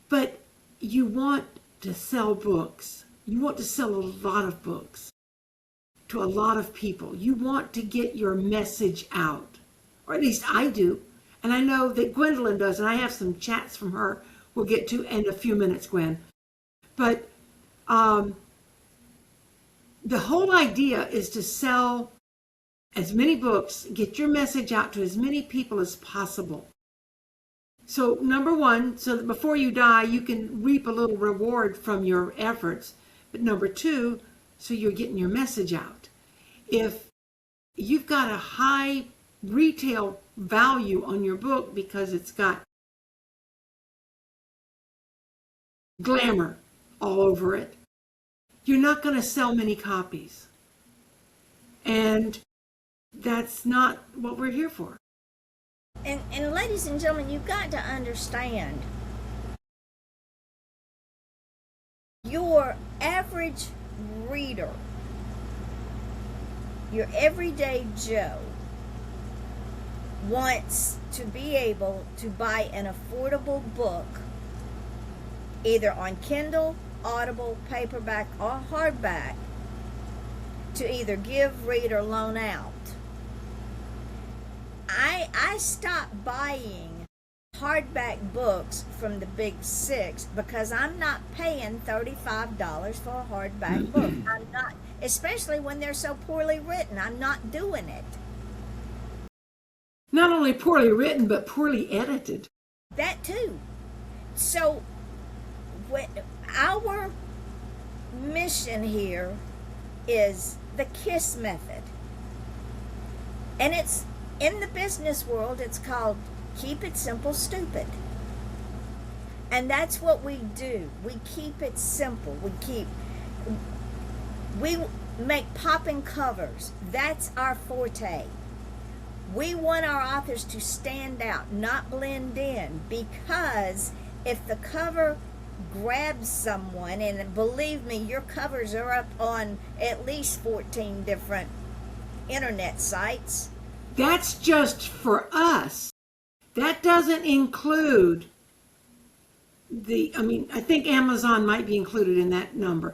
But you want to sell books. You want to sell a lot of books to a lot of people. You want to get your message out, or at least I do. And I know that Gwendolyn does, and I have some chats from her we'll get to in a few minutes, Gwen. But the whole idea is to sell as many books, get your message out to as many people as possible. So number one, so that before you die, you can reap a little reward from your efforts. But number two, so you're getting your message out. If you've got a high retail value on your book because it's got glamour all over it, you're not going to sell many copies. And that's not what we're here for. And ladies and gentlemen, you've got to understand, your average reader, your everyday Joe, wants to be able to buy an affordable book either on Kindle, Audible, paperback, or hardback to either give, read, or loan out. I stopped buying hardback books from the big six because I'm not paying $35 for a hardback book. I'm not, especially when they're so poorly written. I'm not doing it. Not only poorly written, but poorly edited. That too. So our mission here is the KISS method. And it's in the business world, it's called Keep It Simple, Stupid. And that's what we do. We keep it simple. We make popping covers. That's our forte. We want our authors to stand out, not blend in, because if the cover grabs someone, and believe me, your covers are up on at least 14 different internet sites. That's just for us. That doesn't include I think Amazon might be included in that number,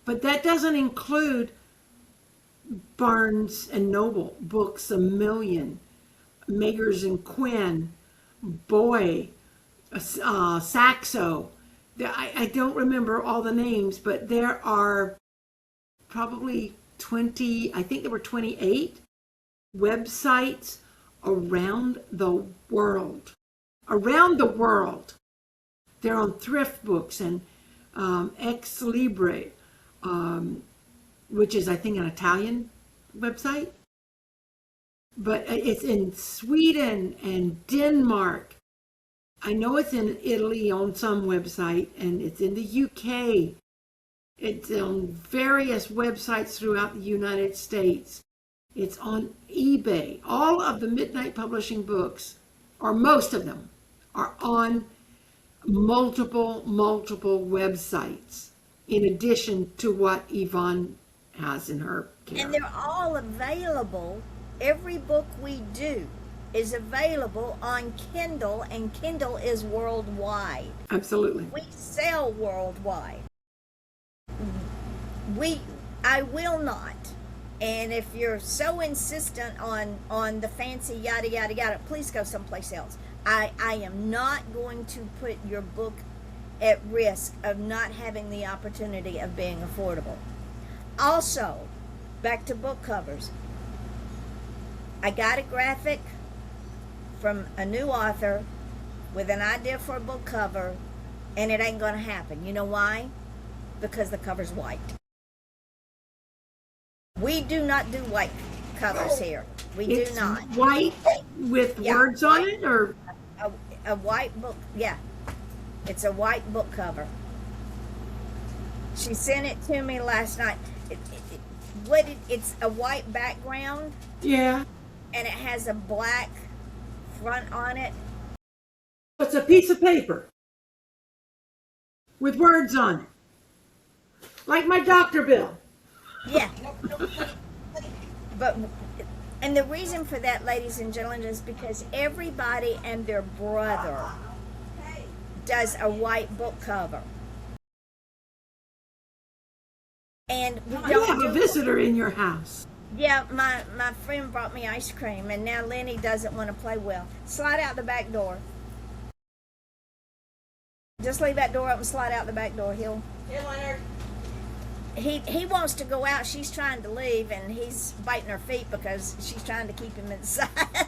but that doesn't include Barnes and Noble, Books A Million, Magers and Quinn, boy, Saxo. I don't remember all the names, but there are probably 20, I think there were 28 websites around the world. Around the world. They're on Thrift Books and Ex Libre, which is, I think, an Italian website. But it's in Sweden and Denmark. I know it's in Italy on some website, and it's in the UK. It's on various websites throughout the United States. It's on eBay. All of the Midnight Publishing books, or most of them, are on multiple websites, in addition to what Yvonne has in her care. And they're all available. Every book we do is available on Kindle, and Kindle is worldwide. Absolutely. We sell worldwide. I will not. And if you're so insistent on the fancy yada yada yada, please go someplace else. I am not going to put your book at risk of not having the opportunity of being affordable. Also, back to book covers. I got a graphic from a new author with an idea for a book cover, and it ain't gonna happen. You know why? Because the cover's white. We do not do white covers here. We do not. White with words on it, or a white book? Yeah, it's a white book cover. She sent it to me last night. It's a white background. Yeah. And it has a black front on it. It's a piece of paper with words on it, like my doctor bill. Yeah. And the reason for that, ladies and gentlemen, is because everybody and their brother does a white book cover. And we don't have a visitor in your house. Yeah, my friend brought me ice cream, and now Lenny doesn't want to play well. Slide out the back door. Just leave that door open, slide out the back door. Hey, Leonard. He wants to go out. She's trying to leave, and he's biting her feet because she's trying to keep him inside. Bye,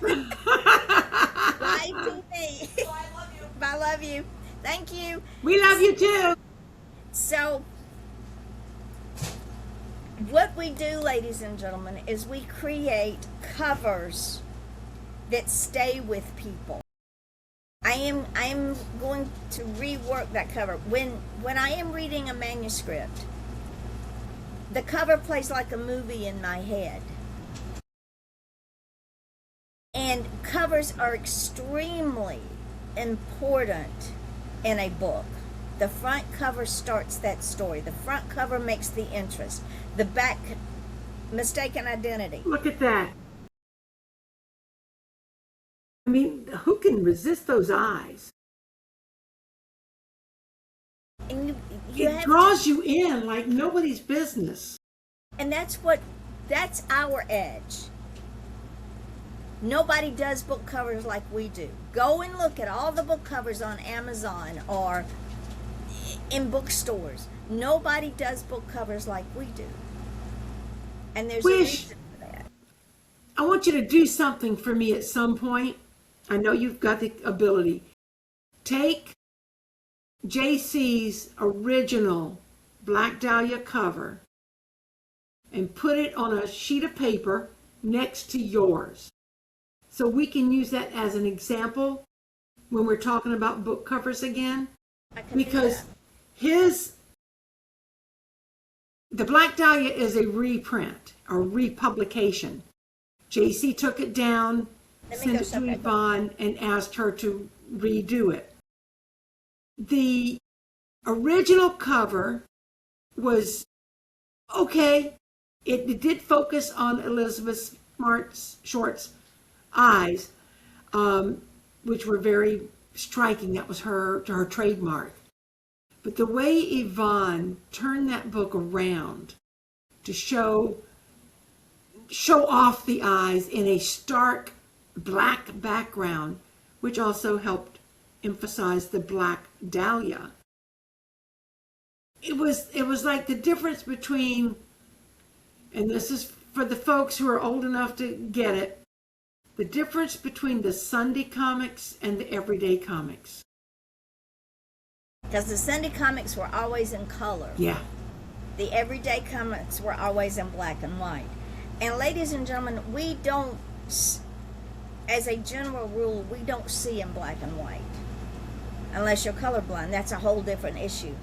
TV. I love you. I love you. Thank you. We love you too. So, what we do, ladies and gentlemen, is we create covers that stay with people. I am going to rework that cover. When I am reading a manuscript, the cover plays like a movie in my head. And covers are extremely important in a book. The front cover starts that story. The front cover makes the interest. The back, mistaken identity. Look at that. I mean, who can resist those eyes? And it draws you in like nobody's business. And that's our edge. Nobody does book covers like we do. Go and look at all the book covers on Amazon or in bookstores. Nobody does book covers like we do. And there's a reason for that. I want you to do something for me at some point. I know you've got the ability. Take JC's original Black Dahlia cover and put it on a sheet of paper next to yours. So we can use that as an example when we're talking about book covers again. Because the Black Dahlia is a reprint or republication. JC took it down, sent it to Yvonne, and asked her to redo it. The original cover was okay. It did focus on Elizabeth Short's eyes, which were very striking. That was her trademark. But the way Yvonne turned that book around to show off the eyes in a stark black background which also helped emphasize the black dahlia. It was like the difference between, and this is for the folks who are old enough to get it, the difference between the Sunday comics and the everyday comics. Because the Sunday comics were always in color. Yeah. The everyday comics were always in black and white. And ladies and gentlemen, we don't, as a general rule, we don't see in black and white. Unless you're colorblind. That's a whole different issue.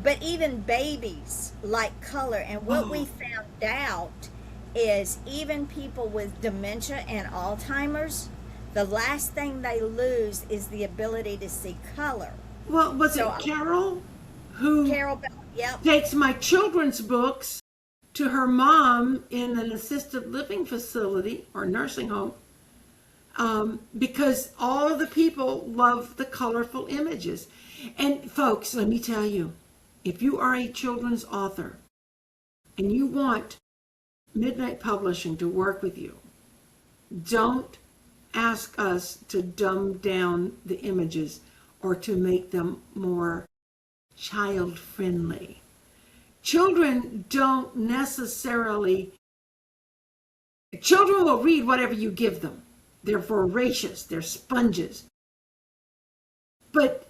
But even babies like color. And what we found out is even people with dementia and Alzheimer's, the last thing they lose is the ability to see color. Well, was it Carol who Yep. takes my children's books to her mom in an assisted living facility or nursing home because all of the people love the colorful images. And folks, let me tell you, if you are a children's author and you want Midnight Publishing to work with you, don't ask us to dumb down the images or to make them more child-friendly. Children don't necessarily, children will read whatever you give them. They're voracious, they're sponges. But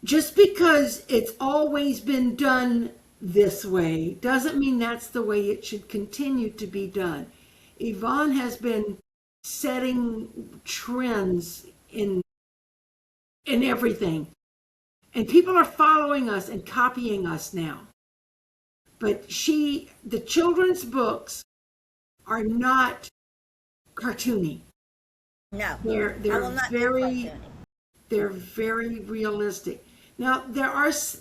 just because it's always been done this way doesn't mean that's the way it should continue to be done. Yvonne has been setting trends in everything. And people are following us and copying us now. But the children's books are not cartoony. No, They're I will not be they're very realistic. Now there's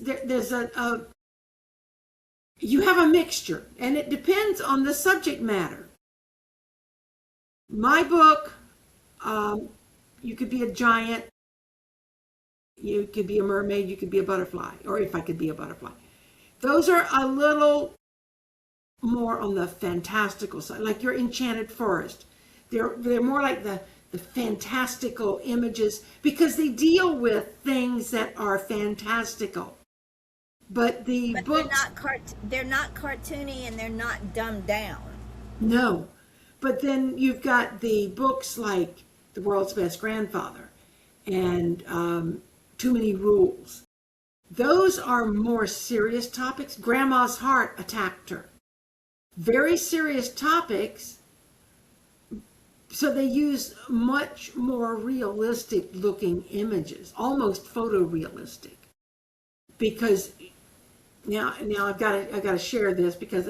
you have a mixture, and it depends on the subject matter. My book, you could be a giant, you could be a mermaid, you could be a butterfly, or if I could be a butterfly. Those are a little more on the fantastical side, like your Enchanted Forest. They're more like the fantastical images because they deal with things that are fantastical. But books, they're not cartoony and they're not dumbed down. No. But then you've got the books like The World's Best Grandfather and Too Many Rules. Those are more serious topics. Grandma's heart attacked her. Very serious topics. So they use much more realistic looking images, almost photorealistic. Because now I've got to share this because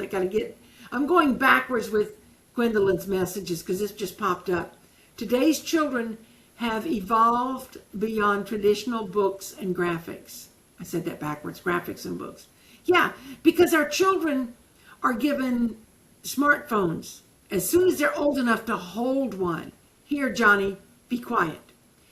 I'm going backwards with Gwendolyn's messages because this just popped up. Today's children have evolved beyond traditional books and graphics. I said that backwards, graphics and books. Yeah, because our children are given smartphones as soon as they're old enough to hold one. Here, Johnny, be quiet.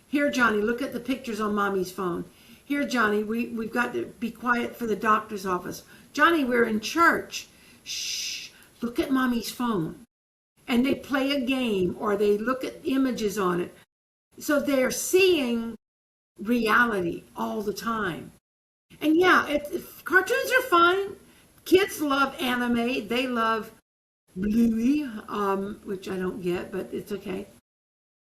Here, Johnny, look at the pictures on mommy's phone. Here, Johnny, we've got to be quiet for the doctor's office. Johnny, we're in church. Shh, look at mommy's phone. And they play a game or they look at images on it. So they're seeing reality all the time. And yeah, cartoons are fine. Kids love anime. They love Bluey, which I don't get, but it's okay.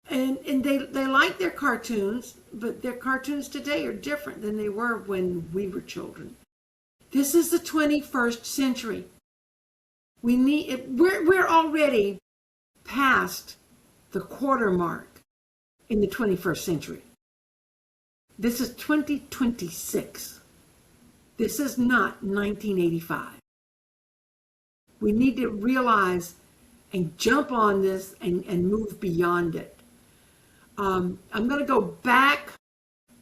And they like their cartoons, but their cartoons today are different than they were when we were children. This is the 21st century. We're already past the quarter mark in the 21st century. This is 2026. This is not 1985. We need to realize and jump on this and move beyond it. I'm going to go back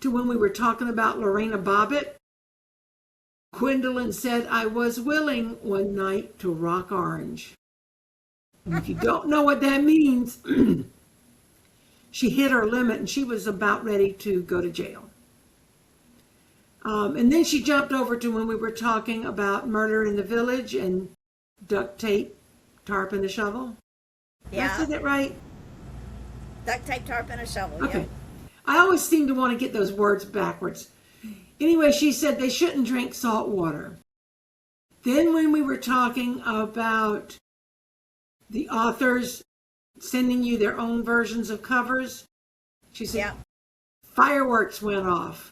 to when we were talking about Lorena Bobbitt. Gwendolyn said, I was willing one night to rock orange. And if you don't know what that means, she hit her limit and she was about ready to go to jail. And then she jumped over to when we were talking about Murder in the Village and duct tape, tarp, and a shovel. Yeah. Did I say that right? Duct tape, tarp, and a shovel. Okay. I always seem to want to get those words backwards. Anyway, she said they shouldn't drink salt water. Then when we were talking about the authors sending you their own versions of covers, she said fireworks went off.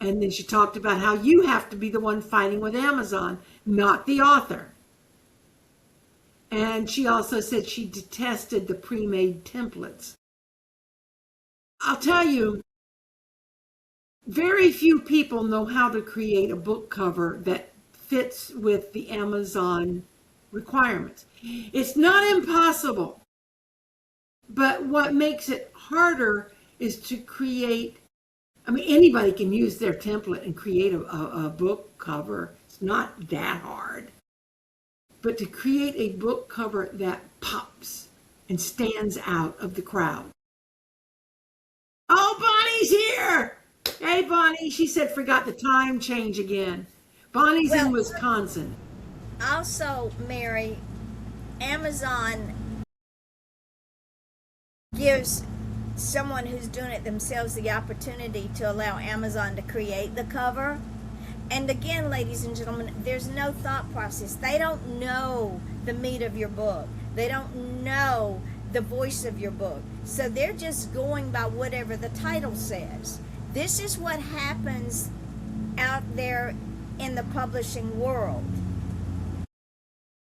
And then she talked about how you have to be the one fighting with Amazon, not the author. And she also said she detested the pre-made templates. I'll tell you, very few people know how to create a book cover that fits with the Amazon requirements. It's not impossible, but what makes it harder is to create, anybody can use their template and create a book cover. It's not that hard. But to create a book cover that pops and stands out of the crowd. Oh, Bonnie's here! Hey, Bonnie. She said forgot the time change again. Bonnie's in Wisconsin. Also, Mary, Amazon gives someone who's doing it themselves the opportunity to allow Amazon to create the cover. And again, ladies and gentlemen, there's no thought process. They don't know the meat of your book. They don't know the voice of your book. So they're just going by whatever the title says. This is what happens out there in the publishing world.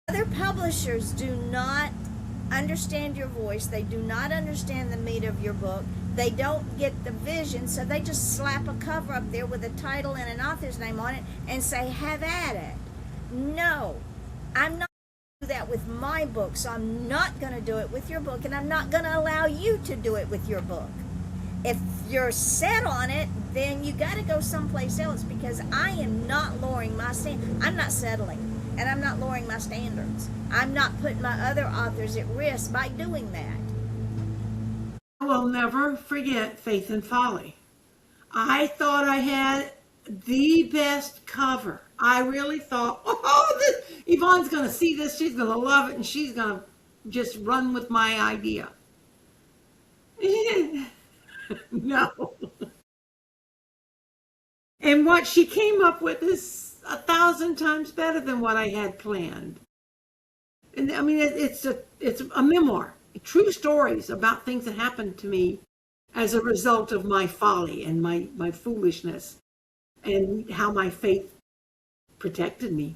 Other publishers do not understand your voice. They do not understand the meat of your book. They don't get the vision, so they just slap a cover up there with a title and an author's name on it and say, have at it. No, I'm not going to do that with my book, so I'm not going to do it with your book, and I'm not going to allow you to do it with your book. If you're set on it, then you got to go someplace else, because I am not lowering my standards. I'm not settling, and I'm not lowering my standards. I'm not putting my other authors at risk by doing that. I will never forget Faith and Folly. I thought I had the best cover. I really thought, Yvonne's going to see this, she's going to love it, and she's going to just run with my idea. No. And what she came up with is 1,000 times better than what I had planned. And it's a memoir. True stories about things that happened to me as a result of my folly and my foolishness, and how my faith protected me.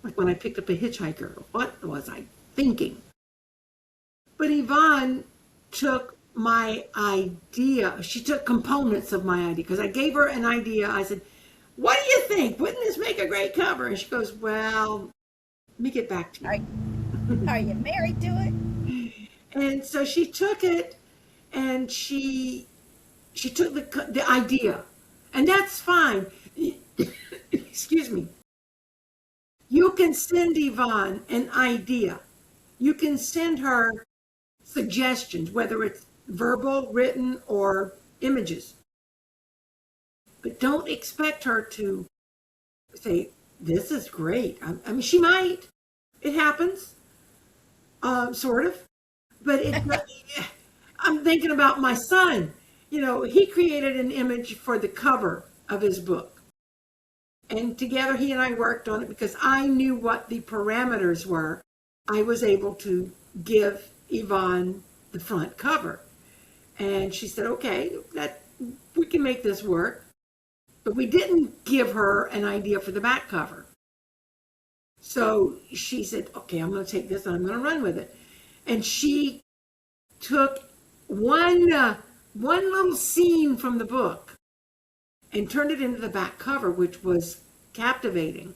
Like when I picked up a hitchhiker, what was I thinking? But Yvonne took my idea. She took components of my idea, because I gave her an idea. I said, what do you think? Wouldn't this make a great cover? And she goes, well, let me get back to you. Are you married to it? And so she took it, and she took the idea, and that's fine. Excuse me. You can send Yvonne an idea. You can send her suggestions, whether it's verbal, written, or images. But don't expect her to say, this is great. She might. It happens. Sort of. But I'm thinking about my son. He created an image for the cover of his book. And together he and I worked on it, because I knew what the parameters were. I was able to give Yvonne the front cover. And she said, okay, we can make this work. But we didn't give her an idea for the back cover. So she said, okay, I'm going to take this and I'm going to run with it. And she took one little scene from the book and turned it into the back cover, which was captivating.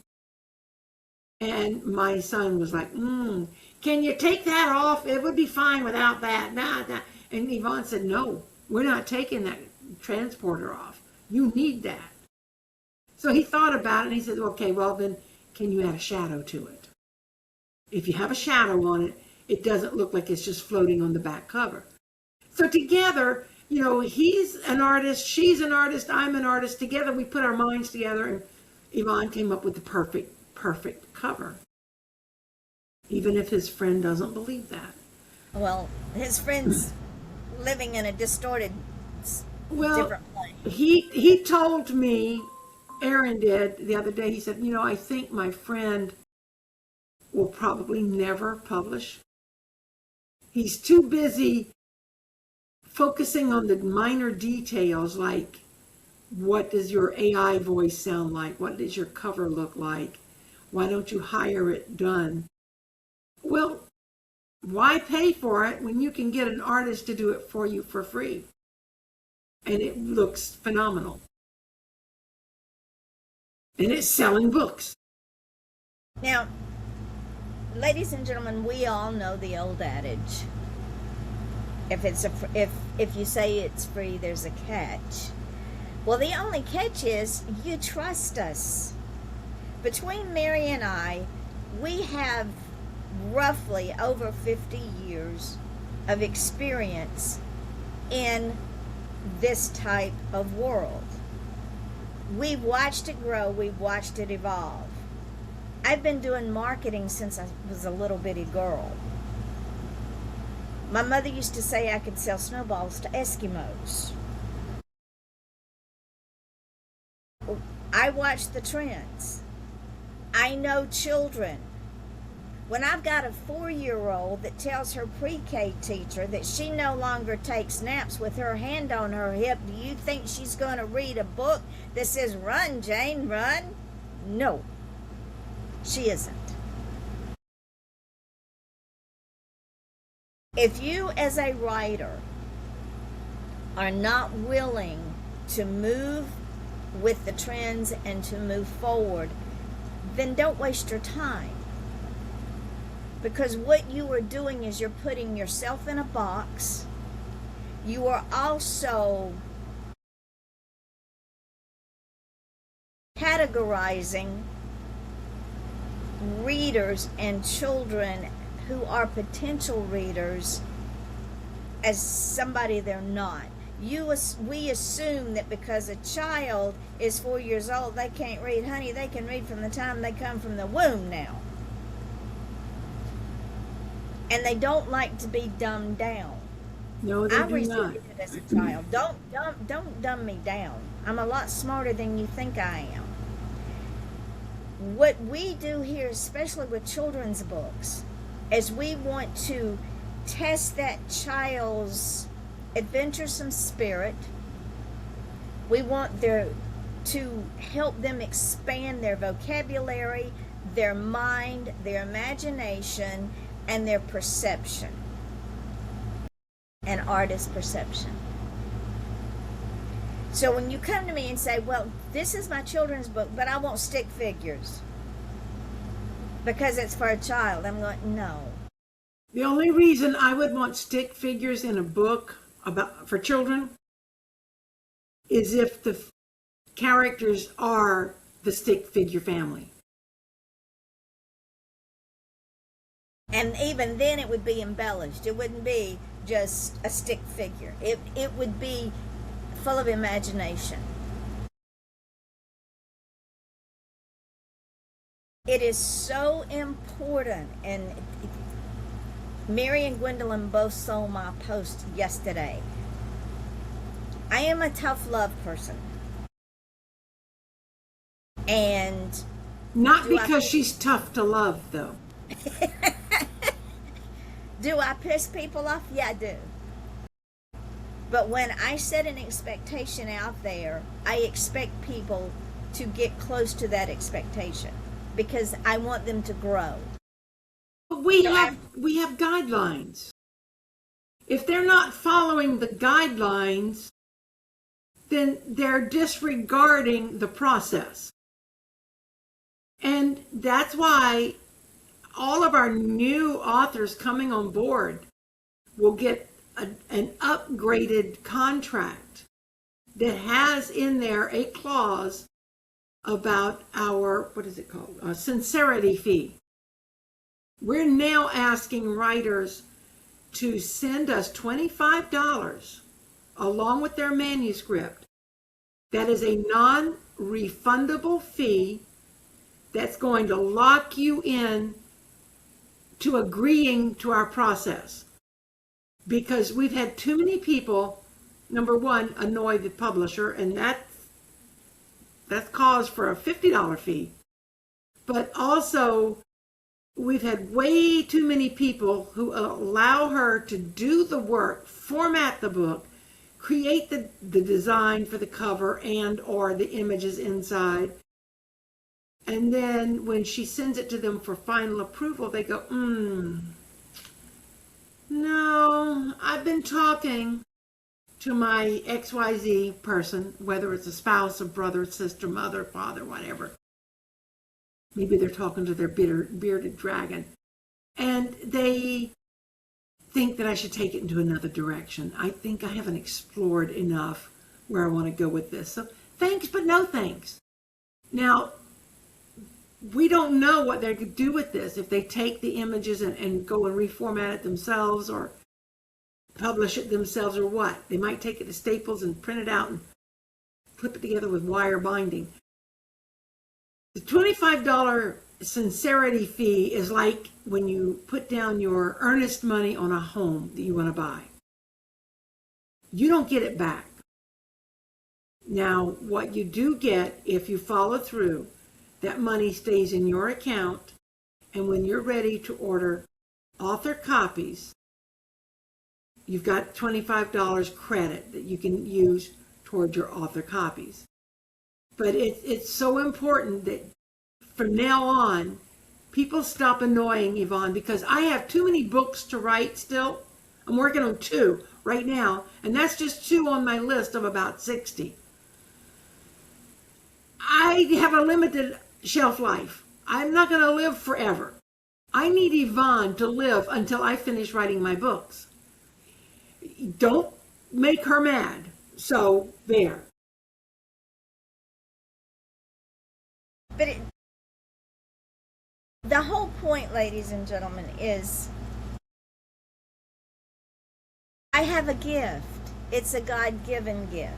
And my son was like, can you take that off? It would be fine without that. Nah. And Yvonne said, no, we're not taking that transporter off. You need that. So he thought about it, and he said, okay, well then, can you add a shadow to it? If you have a shadow on it, it doesn't look like it's just floating on the back cover. So together, he's an artist, she's an artist, I'm an artist. Together we put our minds together, and Yvonne came up with the perfect cover. Even if his friend doesn't believe that. Well, his friend's living in a distorted Well, different plane. he told me, Aaron did the other day, he said, I think my friend will probably never publish. He's too busy focusing on the minor details, like what does your AI voice sound like? What does your cover look like? Why don't you hire it done? Well, why pay for it when you can get an artist to do it for you for free? And it looks phenomenal. And it's selling books. Now, ladies and gentlemen, we all know the old adage: if you say it's free, there's a catch. Well, the only catch is you trust us. Between Mary and I, we have roughly over 50 years of experience in this type of world. We've watched it grow, we've watched it evolve. I've been doing marketing since I was a little bitty girl. My mother used to say I could sell snowballs to Eskimos. I watch the trends. I know children. When I've got a 4-year-old that tells her pre-K teacher that she no longer takes naps with her hand on her hip, do you think she's going to read a book that says, "Run, Jane, run"? No, she isn't. If you as a writer are not willing to move with the trends and to move forward, then don't waste your time. Because what you are doing is you're putting yourself in a box. You are also categorizing readers and children who are potential readers as somebody they're not. We assume that because a child is 4 years old, they can't read. Honey, they can read from the time they come from the womb now. And they don't like to be dumbed down. No, they I do not. resisted it as a child. Don't dumb me down. I'm a lot smarter than you think I am. What we do here, especially with children's books, is we want to test that child's adventuresome spirit. We want to help them expand their vocabulary, their mind, their imagination, and their perception. An artist's perception. So when you come to me and say, well, this is my children's book, but I want stick figures because it's for a child, I'm going, no. The only reason I would want stick figures in a book for children is if the characters are the stick figure family. And even then it would be embellished. It wouldn't be just a stick figure. It would be full of imagination. It is so important, and Mary and Gwendolyn both saw my post yesterday. I am a tough love person. And not because she's tough to love, though. Do I piss people off? Yeah, I do. But when I set an expectation out there, I expect people to get close to that expectation because I want them to grow. We have guidelines. If they're not following the guidelines, then they're disregarding the process. And that's why all of our new authors coming on board will get an upgraded contract that has in there a clause about our, what is it called? A sincerity fee. We're now asking writers to send us $25 along with their manuscript. That is a non-refundable fee that's going to lock you in to agreeing to our process. Because we've had too many people number one, annoy the publisher, and that's cause for a $50 fee. But also, we've had way too many people who allow her to do the work, format the book, create the design for the cover and or the images inside. And then when she sends it to them for final approval, they go, no, I've been talking to my XYZ person, whether it's a spouse, a brother, sister, mother, father, whatever. Maybe they're talking to their bearded dragon. And they think that I should take it into another direction. I think I haven't explored enough where I want to go with this. So thanks, but no thanks. Now, we don't know what they could do with this. If they take the images and go and reformat it themselves or publish it themselves or what. They might take it to Staples and print it out and clip it together with wire binding. The $25 sincerity fee is like when you put down your earnest money on a home that you want to buy. You don't get it back. Now, what you do get, if you follow through, that money stays in your account, and when you're ready to order author copies, you've got $25 credit that you can use towards your author copies. But it's so important that from now on, people stop annoying Yvonne, because I have too many books to write still. I'm working on 2 right now, and that's just 2 on my list of about 60. I have a limited shelf life. I'm not going to live forever. I need Yvonne to live until I finish writing my books. Don't make her mad. So, there. But the whole point, ladies and gentlemen, is I have a gift. It's a God-given gift.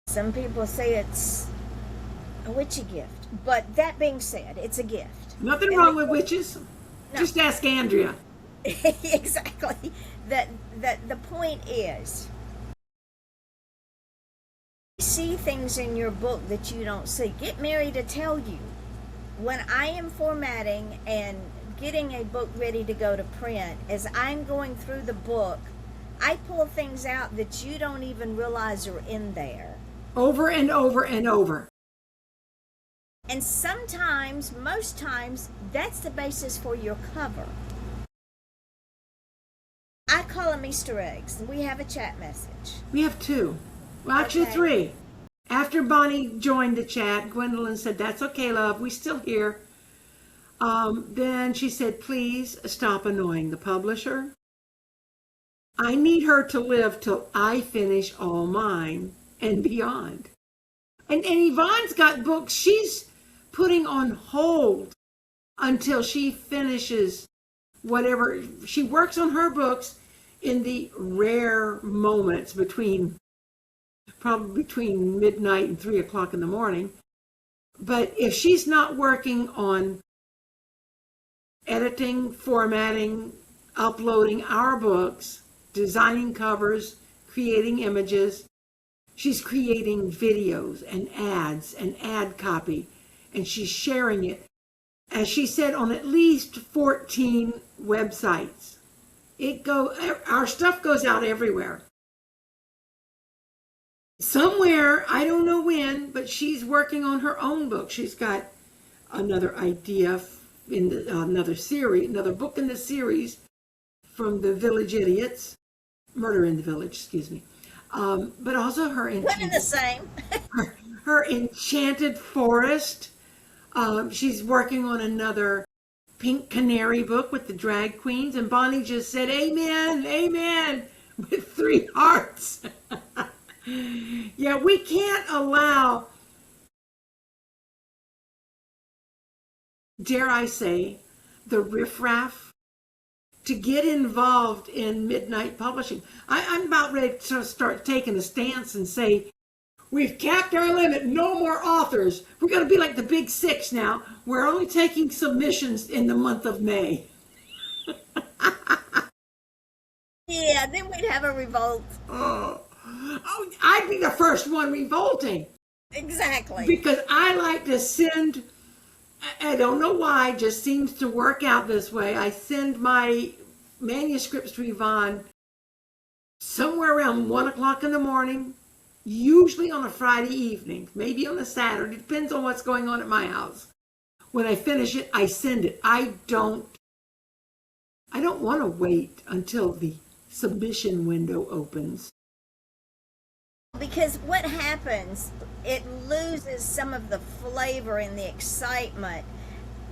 Some people say it's a witchy gift. But that being said, it's a gift. Nothing wrong with witches. No. Just ask Andrea. Exactly. The point is, see things in your book that you don't see. Get Mary to tell you. When I am formatting and getting a book ready to go to print, as I'm going through the book, I pull things out that you don't even realize are in there. Over and over and over. And sometimes, most times, that's the basis for your cover. I call them Easter eggs. We have a chat message. We have 2. Well, actually okay. 3. After Bonnie joined the chat, Gwendolyn said, "That's okay, love. We still here." Then she said, "Please stop annoying the publisher. I need her to live till I finish all mine and beyond." And Yvonne's got books she's putting on hold until she finishes whatever. She works on her books in the rare moments probably between midnight and 3 o'clock in the morning. But if she's not working on editing, formatting, uploading our books, designing covers, creating images, she's creating videos and ads and ad copy, and she's sharing it, as she said, on at least 14 websites. Our stuff goes out everywhere. Somewhere, I don't know when, but she's working on her own book. She's got another idea in another book in the series from the Village Idiots, Murder in the Village, excuse me. But also her one and the same. her Enchanted Forest. She's working on another Pink Canary book with the drag queens, and Bonnie just said, "Amen, amen," with 3 hearts. Yeah, we can't allow, dare I say, the riffraff to get involved in midnight publishing. I'm about ready to start taking a stance and say, we've capped our limit, no more authors. We're going to be like the Big 6 now. We're only taking submissions in the month of May. have a revolt? Oh, I'd be the first one revolting. Exactly. Because I like to send, I don't know why, it just seems to work out this way. I send my manuscripts to Yvonne somewhere around 1 o'clock in the morning, usually on a Friday evening, maybe on a Saturday, depends on what's going on at my house. When I finish it, I send it. I don't want to wait until the submission window opens. Because what happens, it loses some of the flavor and the excitement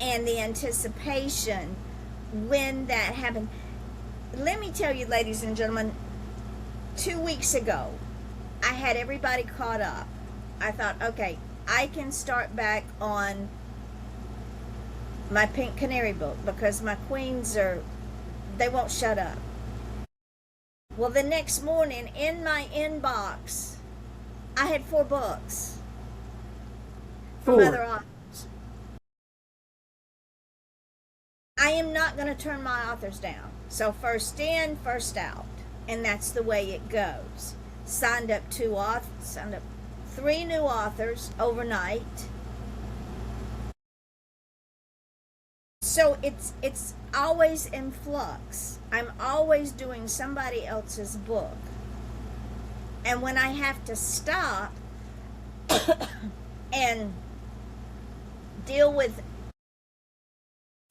and the anticipation when that happens. Let me tell you, ladies and gentlemen, 2 weeks ago, I had everybody caught up. I thought, okay, I can start back on my Pink Canary book because my queens they won't shut up. Well, the next morning in my inbox, I had 4 books from other authors. I am not going to turn my authors down. So first in, first out. And that's the way it goes. Signed up 3 new authors overnight. So it's always in flux. I'm always doing somebody else's book. And when I have to stop and deal with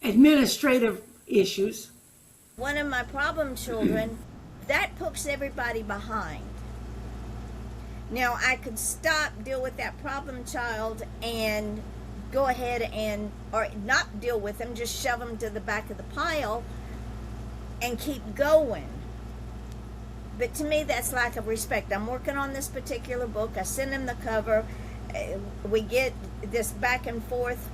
administrative issues, one of my problem children, that puts everybody behind. Now I could stop, deal with that problem child, and go ahead or not deal with them, just shove them to the back of the pile and keep going. But to me, that's lack of respect. I'm working on this particular book. I send him the cover. We get this back and forth.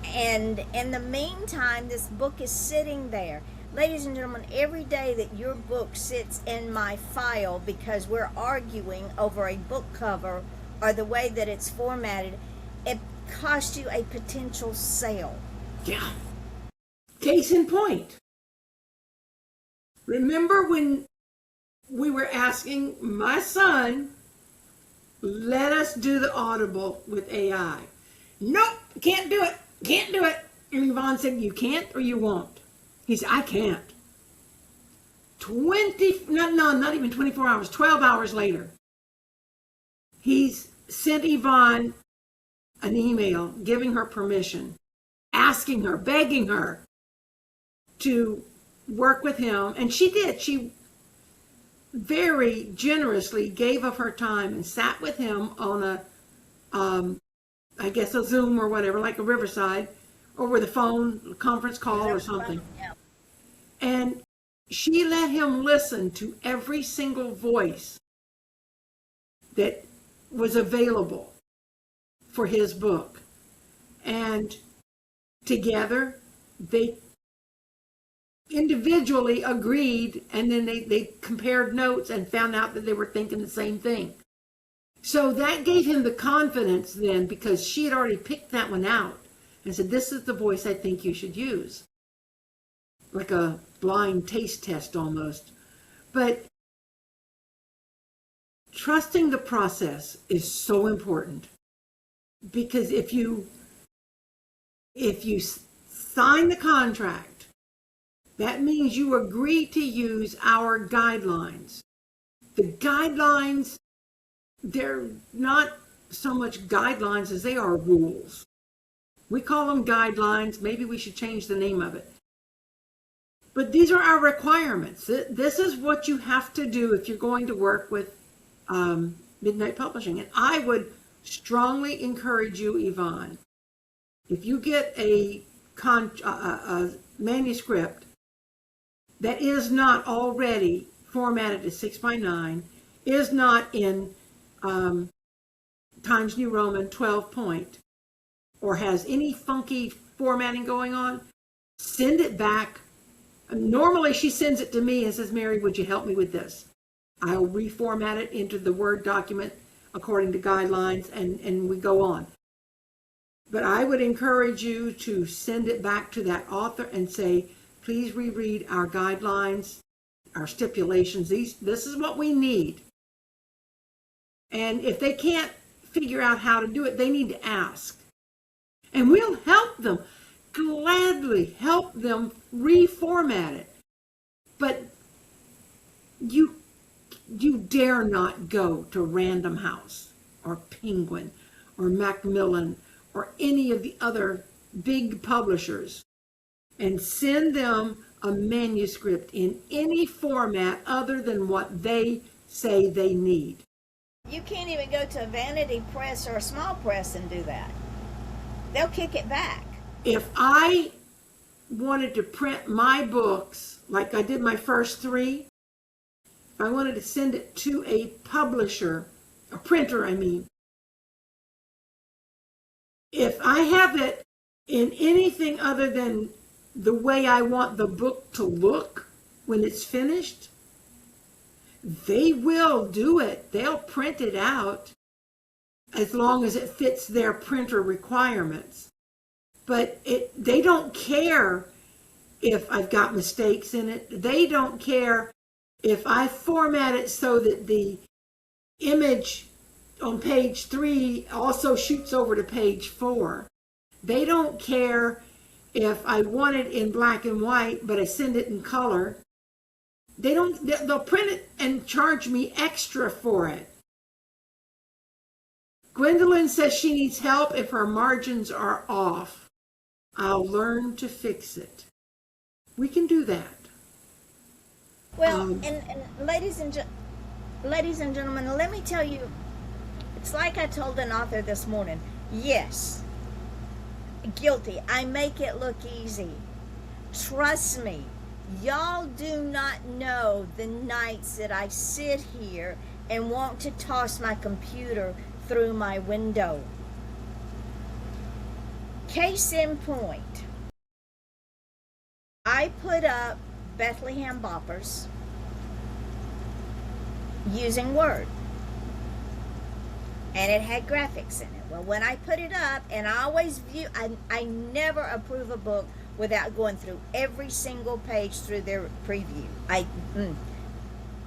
And in the meantime, this book is sitting there. Ladies and gentlemen, every day that your book sits in my file because we're arguing over a book cover or the way that it's formatted, it costs you a potential sale. Yeah. Case in point. Remember when we were asking my son, let us do the Audible with AI. Nope, can't do it. Can't do it. And Yvonne said, you can't or you won't. He said, I can't. Not even 24 hours, 12 hours later, he's sent Yvonne an email giving her permission, asking her, begging her to work with him. And she did. She very generously gave of her time and sat with him on a Zoom or whatever, like a Riverside, over the phone, a conference call or something. Yeah. And she let him listen to every single voice that was available for his book. And together, they individually agreed, and then they compared notes and found out that they were thinking the same thing. So that gave him the confidence then, because she had already picked that one out and said, this is the voice I think you should use. Like a blind taste test almost. But trusting the process is so important, because if you sign the contract, that means you agree to use our guidelines. The guidelines, they're not so much guidelines as they are rules. We call them guidelines. Maybe we should change the name of it. But these are our requirements. This is what you have to do if you're going to work with Midnight Publishing. And I would strongly encourage you, Yvonne, if you get a manuscript that is not already formatted as 6x9, is not in Times New Roman 12 point, or has any funky formatting going on, send it back. Normally she sends it to me and says, Mary, would you help me with this? I'll reformat it into the Word document according to guidelines, and we go on. But I would encourage you to send it back to that author and say, please reread our guidelines. our stipulations. This is what we need. And if they can't figure out how to do it, they need to ask. And we'll help them, gladly help them reformat it. But you dare not go to Random House or Penguin or Macmillan or any of the other big publishers and send them a manuscript in any format other than what they say they need. You can't even go to a vanity press or a small press and do that. They'll kick it back. If I wanted to print my books, like I did my first 3, if I wanted to send it to a publisher, a printer, I mean, if I have it in anything other than the way I want the book to look when it's finished, they will do it. They'll print it out as long as it fits their printer requirements. But they don't care if I've got mistakes in it. They don't care if I format it so that the image on page 3 also shoots over to page 4. They don't care if I want it in black and white, but I send it in color. They'll print it and charge me extra for it. Gwendolyn says she needs help if her margins are off. I'll learn to fix it. We can do that. Well, and ladies and gentlemen, let me tell you, it's like I told an author this morning. Yes, guilty. I make it look easy. Trust me. Y'all do not know the nights that I sit here and want to toss my computer through my window. Case in point, I put up Bethlehem Boppers using Word, and it had graphics in it. Well, when I put it up, and I always view, I never approve a book without going through every single page through their preview.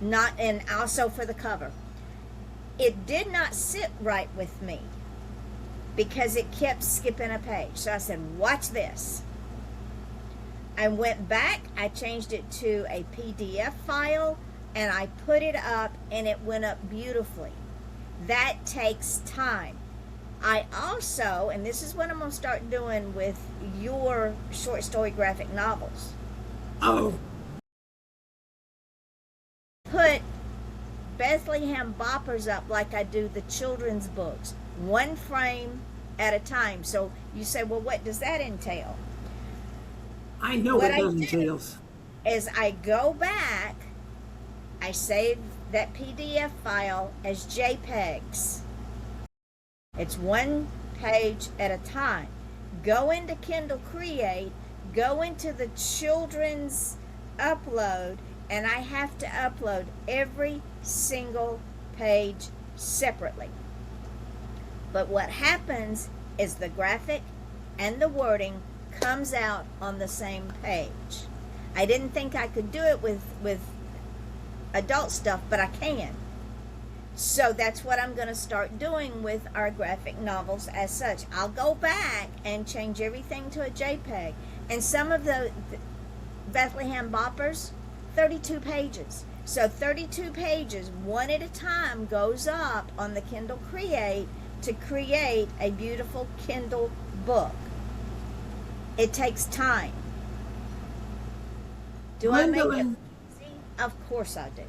And also for the cover. It did not sit right with me because it kept skipping a page. So I said, watch this. I went back, I changed it to a PDF file, and I put it up, and it went up beautifully. That takes time. I also, and this is what I'm going to start doing with your short story graphic novels. Put Bethlehem Boppers up like I do the children's books, one frame at a time. So you say, well, what does that entail? I know what that entails. Is I go back, I save that PDF file as JPEGs. It's one page at a time. Go into Kindle Create, go into the children's upload, and I have to upload every single page separately. But what happens is the graphic and the wording comes out on the same page. I didn't think I could do it with adult stuff, but I can. So that's what I'm going to start doing with our graphic novels as such. I'll go back and change everything to a JPEG. And some of the Bethlehem Boppers, 32 pages. So 32 pages, one at a time, goes up on the Kindle Create to create a beautiful Kindle book. It takes time. Do I make it easy? Of course I do.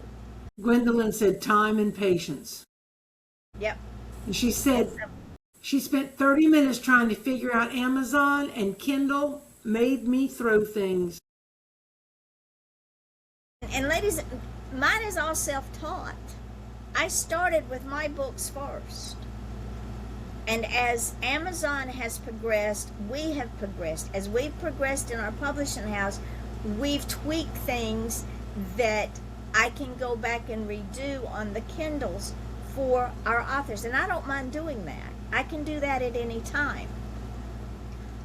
Gwendolyn said time and patience. Yep. And she said she spent 30 minutes trying to figure out Amazon, and Kindle made me throw things. And ladies, mine is all self-taught. I started with my books first. And as Amazon has progressed, we have progressed. As we've progressed in our publishing house, we've tweaked things that I can go back and redo on the Kindles for our authors. And I don't mind doing that. I can do that at any time.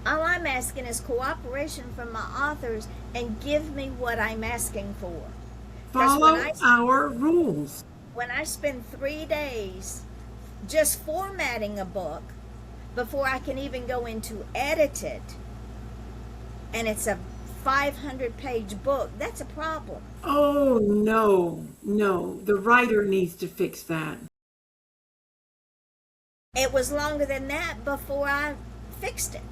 All I'm asking is cooperation from my authors and give me what I'm asking for. follow our rules. When I spend 3 days just formatting a book before I can even go into edit it, and it's a 500-page book, that's a problem. Oh, no, no. The writer needs to fix that. It was longer than that before I fixed it.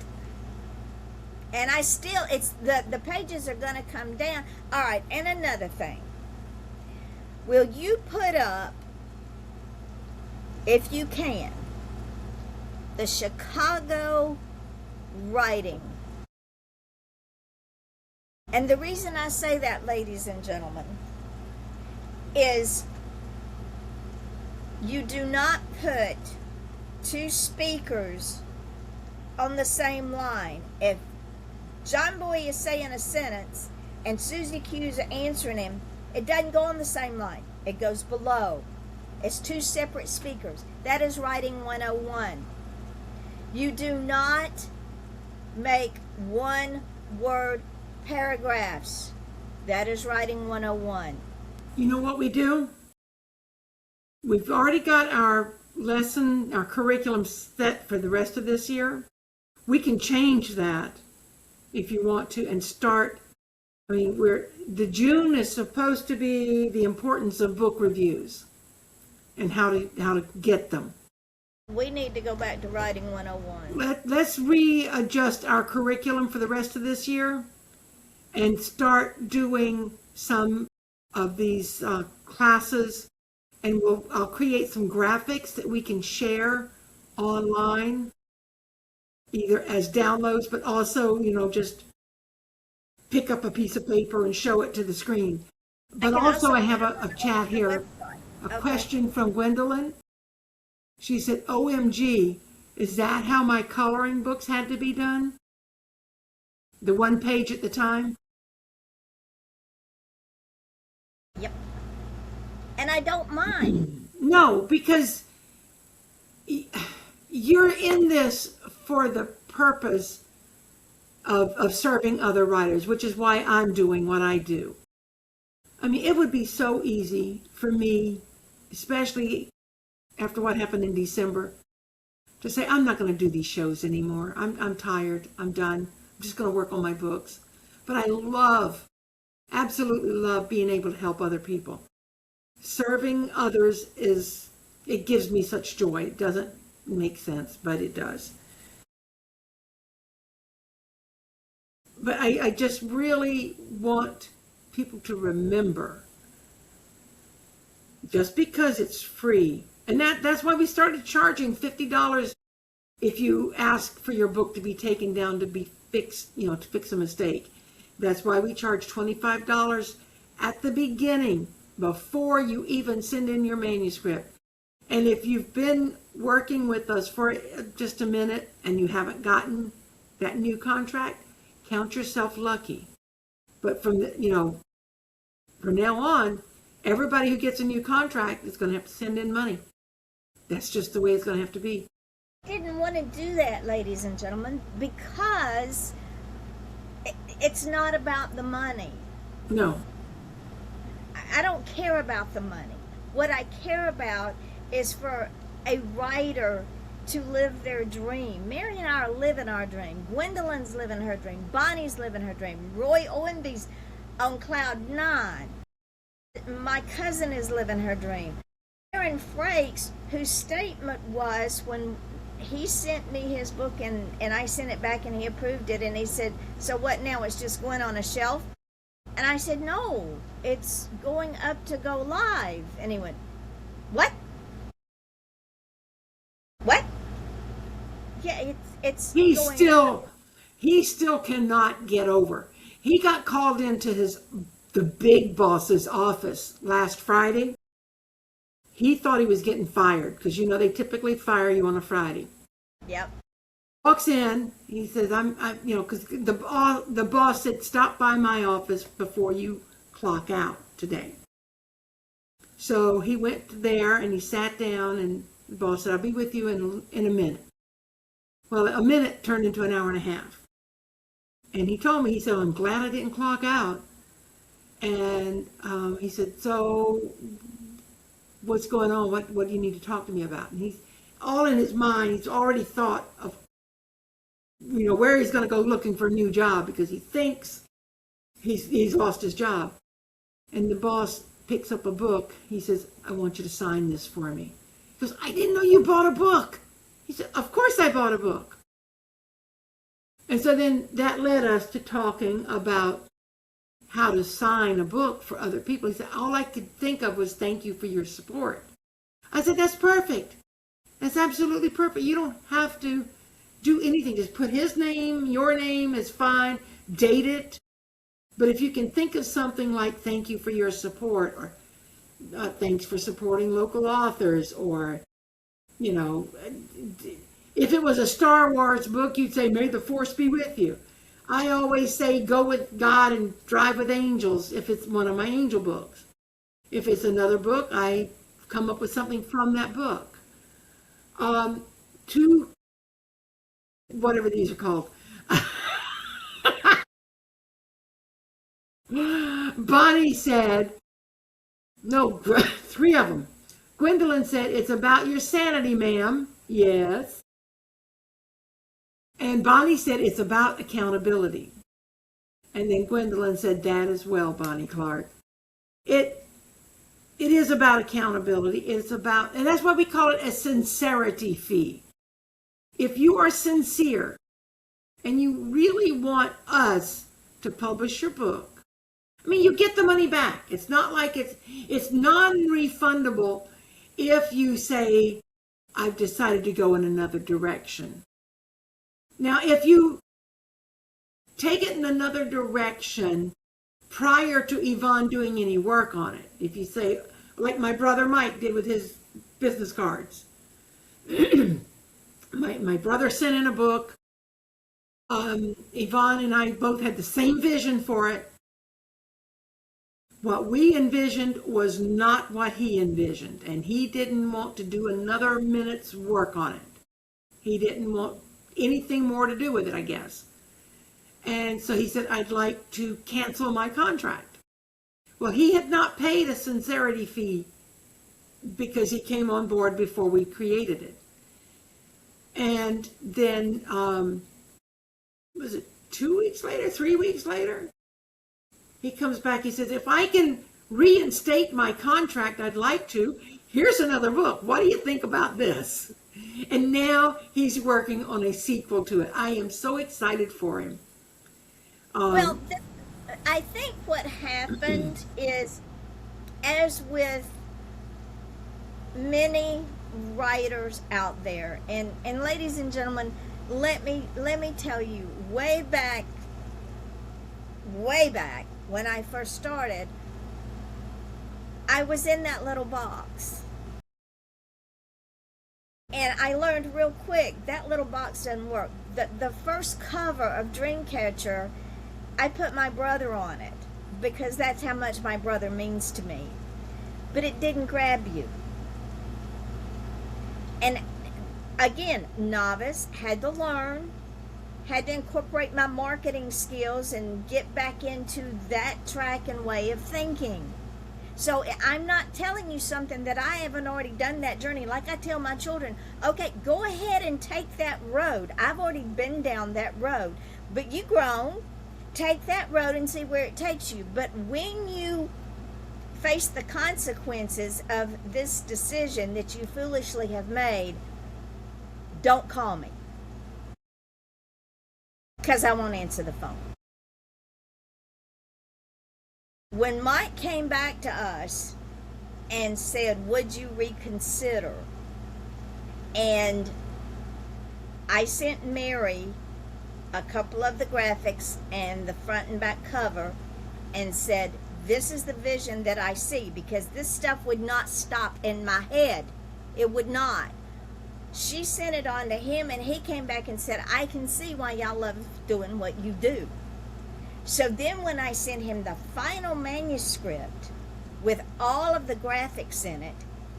And I still, it's the pages are going to come down. All right, and another thing. Will you put up, if you can, the Chicago writing? And the reason I say that, ladies and gentlemen, is you do not put two speakers on the same line. If John Boy is saying a sentence and Susie Q is answering him, it doesn't go on the same line. It goes below. It's two separate speakers. That is writing 101. You do not make one-word paragraphs. That is writing 101. You know what we do? We've already got our lesson, our curriculum set for the rest of this year. We can change that if you want to and start. I mean, the June is supposed to be the importance of book reviews and how to get them. We need to go back to writing 101. Let's readjust our curriculum for the rest of this year and start doing some of these classes, and I'll create some graphics that we can share online, either as downloads, but also, just pick up a piece of paper and show it to the screen. But also I have a chat here, a question from Gwendolyn. She said, OMG, is that how my coloring books had to be done? The one page at the time? Yep. And I don't mind. No, because you're in this for the purpose of serving other writers, which is why I'm doing what I do. I mean, it would be so easy for me, especially after what happened in December, to say, I'm not going to do these shows anymore. I'm tired. I'm done. I'm just going to work on my books. But I absolutely love being able to help other people. Serving others it gives me such joy. It doesn't make sense, but it does. But I just really want people to remember, just because it's free, and that's why we started charging $50 if you ask for your book to be taken down to be fixed, to fix a mistake. That's why we charge $25 at the beginning, before you even send in your manuscript. And if you've been working with us for just a minute and you haven't gotten that new contract, count yourself lucky. But from now on, everybody who gets a new contract is going to have to send in money. That's just the way it's going to have to be. I didn't want to do that, ladies and gentlemen, because it's not about the money. No. I don't care about the money. What I care about is for a writer to live their dream. Mary and I are living our dream. Gwendolyn's living her dream. Bonnie's living her dream. Roy Owenby's on cloud 9. My cousin is living her dream. Aaron Frakes, whose statement was when he sent me his book and I sent it back and he approved it, and he said, so what now? It's just going on a shelf? And I said, no, it's going up to go live. And he went, what? What? Yeah, it's he still cannot get over. He got called into the big boss's office last Friday. He thought he was getting fired because they typically fire you on a Friday. Yep. Walks in, he says, because the boss said, stop by my office before you clock out today. So he went there and he sat down, and the boss said, I'll be with you in a minute. Well, a minute turned into an hour and a half. And he told me, he said, I'm glad I didn't clock out. And he said, so what's going on? What do you need to talk to me about? And he's all in his mind. He's already thought of, where he's going to go looking for a new job because he thinks he's lost his job. And the boss picks up a book. He says, I want you to sign this for me. He goes, I didn't know you bought a book. He said, of course I bought a book. And so then that led us to talking about how to sign a book for other people. He said, all I could think of was thank you for your support. I said, that's perfect. That's absolutely perfect. You don't have to do anything. Just put his name, your name is fine. Date it. But if you can think of something like thank you for your support, or thanks for supporting local authors, or, if it was a Star Wars book, you'd say, may the force be with you. I always say go with God and drive with angels if it's one of my angel books. If it's another book, I come up with something from that book. Two, whatever these are called. Bonnie said, no, three of them. Gwendolyn said, it's about your sanity, ma'am. Yes. And Bonnie said, it's about accountability. And then Gwendolyn said that as well, Bonnie Clark. It is about accountability. It's about, and that's why we call it a sincerity fee. If you are sincere and you really want us to publish your book, you get the money back. It's not like it's non-refundable if you say, I've decided to go in another direction. Now, if you take it in another direction prior to Yvonne doing any work on it, if you say, like my brother Mike did with his business cards, my brother sent in a book. Yvonne and I both had the same vision for it. What we envisioned was not what he envisioned, and he didn't want to do another minute's work on it. He didn't want anything more to do with it, I guess. And so he said, I'd like to cancel my contract. Well, he had not paid a sincerity fee because he came on board before we created it. And then, was it 2 weeks later, 3 weeks later? He comes back, he says, if I can reinstate my contract, I'd like to. Here's another book. What do you think about this? And now he's working on a sequel to it. I am so excited for him. I think what happened is, as with many writers out there, and ladies and gentlemen, let me tell you, way back when I first started, I was in that little box. And I learned real quick, that little box doesn't work. The first cover of Dreamcatcher, I put my brother on it because that's how much my brother means to me. But it didn't grab you. And again, novice, had to learn, had to incorporate my marketing skills and get back into that track and way of thinking. So I'm not telling you something that I haven't already done that journey. Like I tell my children, okay, go ahead and take that road. I've already been down that road. But you grown, take that road and see where it takes you. But when you face the consequences of this decision that you foolishly have made, don't call me. Because I won't answer the phone. When Mike came back to us and said, would you reconsider? And I sent Mary a couple of the graphics and the front and back cover and said, this is the vision that I see, because this stuff would not stop in my head. It would not. She sent it on to him, and he came back and said, I can see why y'all love doing what you do. So then when I sent him the final manuscript with all of the graphics in it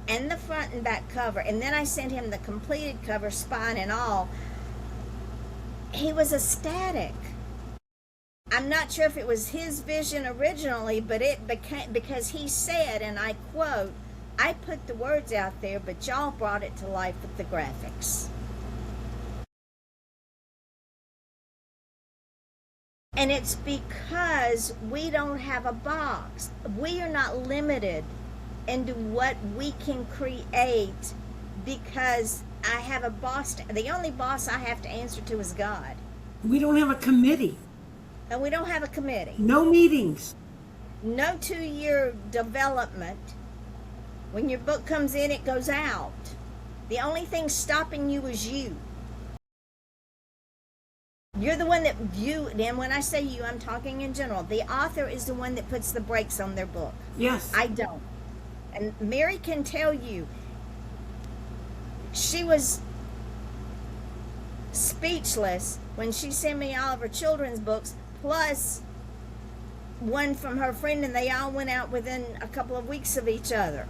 and the front and back cover, and then I sent him the completed cover, spine and all, he was ecstatic. I'm not sure if it was his vision originally, but it became, because he said, and I quote, "I put the words out there, but y'all brought it to life with the graphics." And it's because we don't have a box. We are not limited into what we can create because I have a boss. The only boss I have to answer to is God. We don't have a committee. And we don't have a committee. No meetings. No 2-year development. When your book comes in, it goes out. The only thing stopping you is you. You're the one that and when I say you, I'm talking in general. The author is the one that puts the brakes on their book. Yes. I don't. And Mary can tell you, she was speechless when she sent me all of her children's books, plus one from her friend, and they all went out within a couple of weeks of each other.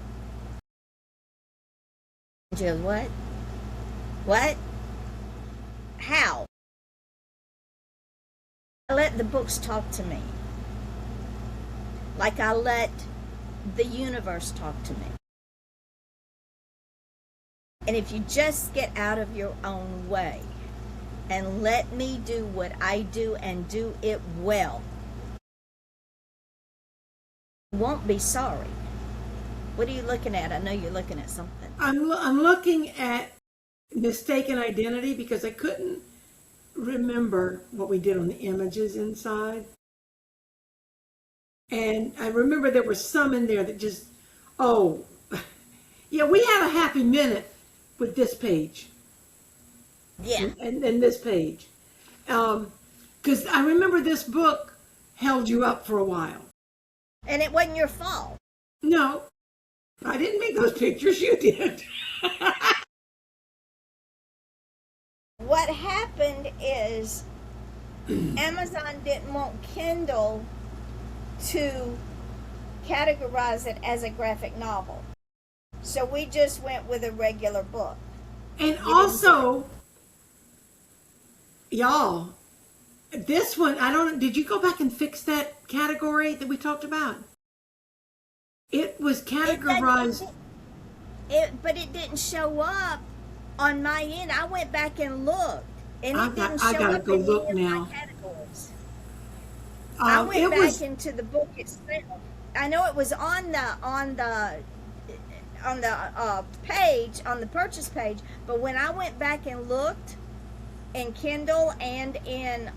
She goes, "What? What? How?" I let the books talk to me, like I let the universe talk to me. And if you just get out of your own way and let me do what I do and do it well, you won't be sorry. What are you looking at? I know you're looking at something. I'm looking at mistaken identity because I couldn't remember what we did on the images inside. And I remember there were some in there that just, oh, yeah, we had a happy minute with this page. Yeah. And this page. Because I remember this book held you up for a while. And it wasn't your fault. No, I didn't make those pictures. You did. What happened is Amazon didn't want Kindle to categorize it as a graphic novel. So we just went with a regular book. And also, y'all, this one, did you go back and fix that category that we talked about? It was categorized. But it didn't show up on my end. I went back and looked, and it didn't show I gotta up go in look any of now. my categories. I went back into the book itself. I know it was on the page, on the purchase page, but when I went back and looked in Kindle and in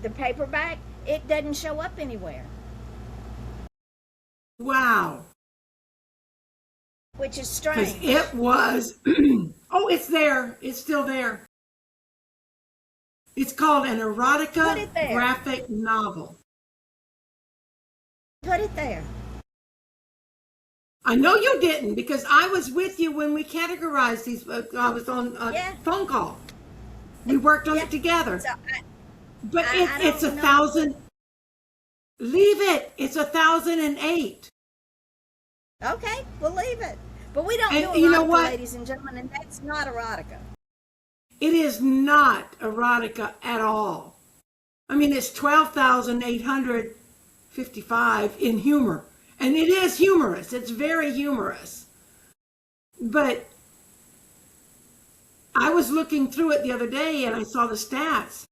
the paperback, it doesn't show up anywhere. Wow. Which is strange. It was, oh, it's there. It's still there. It's called an erotica graphic novel. Put it there. I know you didn't, because I was with you when we categorized these. I was on a phone call. We worked on it together. So but it's 1,000. Leave it. It's 1,008. Okay, we'll leave it. But we don't do erotica, you know what? Ladies and gentlemen, and that's not erotica. It is not erotica at all. I mean, it's 12,855 in humor. And it is humorous. It's very humorous. But I was looking through it the other day and I saw the stats.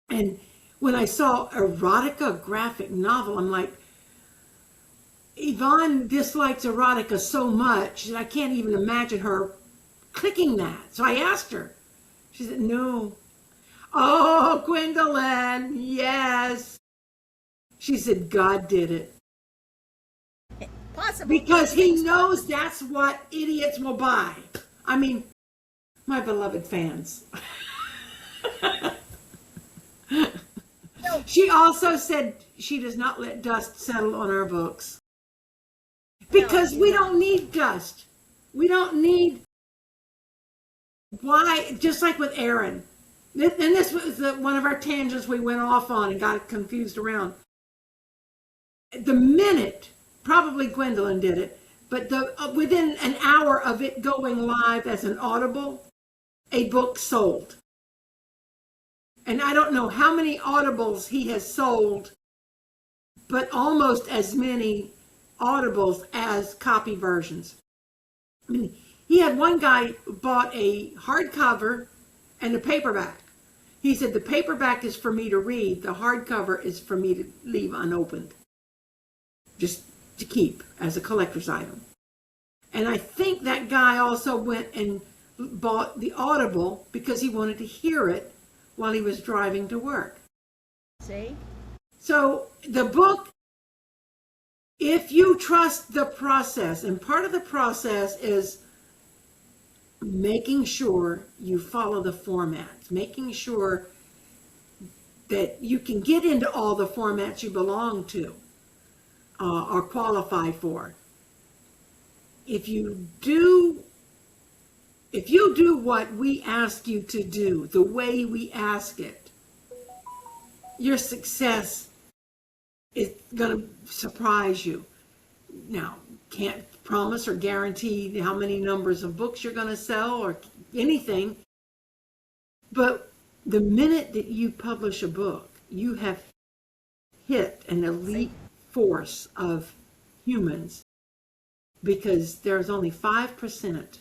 And when I saw erotica graphic novel, I'm like, Yvonne dislikes erotica so much that I can't even imagine her clicking that. So I asked her. She said, no. Oh, Gwendolyn, yes. She said, God did it. Possibly. Because he knows that's what idiots will buy. I mean, my beloved fans. She also said she does not let dust settle on our books. Because we don't need dust. We don't need... Why? Just like with Aaron. And this was one of our tangents we went off on and got confused around. The minute, probably Gwendolyn did it, but within an hour of it going live as an Audible, a book sold. And I don't know how many Audibles he has sold, but almost as many Audibles as copy versions. I mean, he had one guy bought a hardcover and a paperback. He said, the paperback is for me to read, the hardcover is for me to leave unopened, just to keep as a collector's item. And I think that guy also went and bought the Audible because he wanted to hear it while he was driving to work. See? So the book, if you trust the process, and part of the process is making sure you follow the formats, making sure that you can get into all the formats you belong to or qualify for. If you do what we ask you to do, the way we ask it, your success is going to surprise you. Now, can't promise or guarantee how many numbers of books you're going to sell or anything, but the minute that you publish a book, you have hit an elite force of humans, because there's only 5%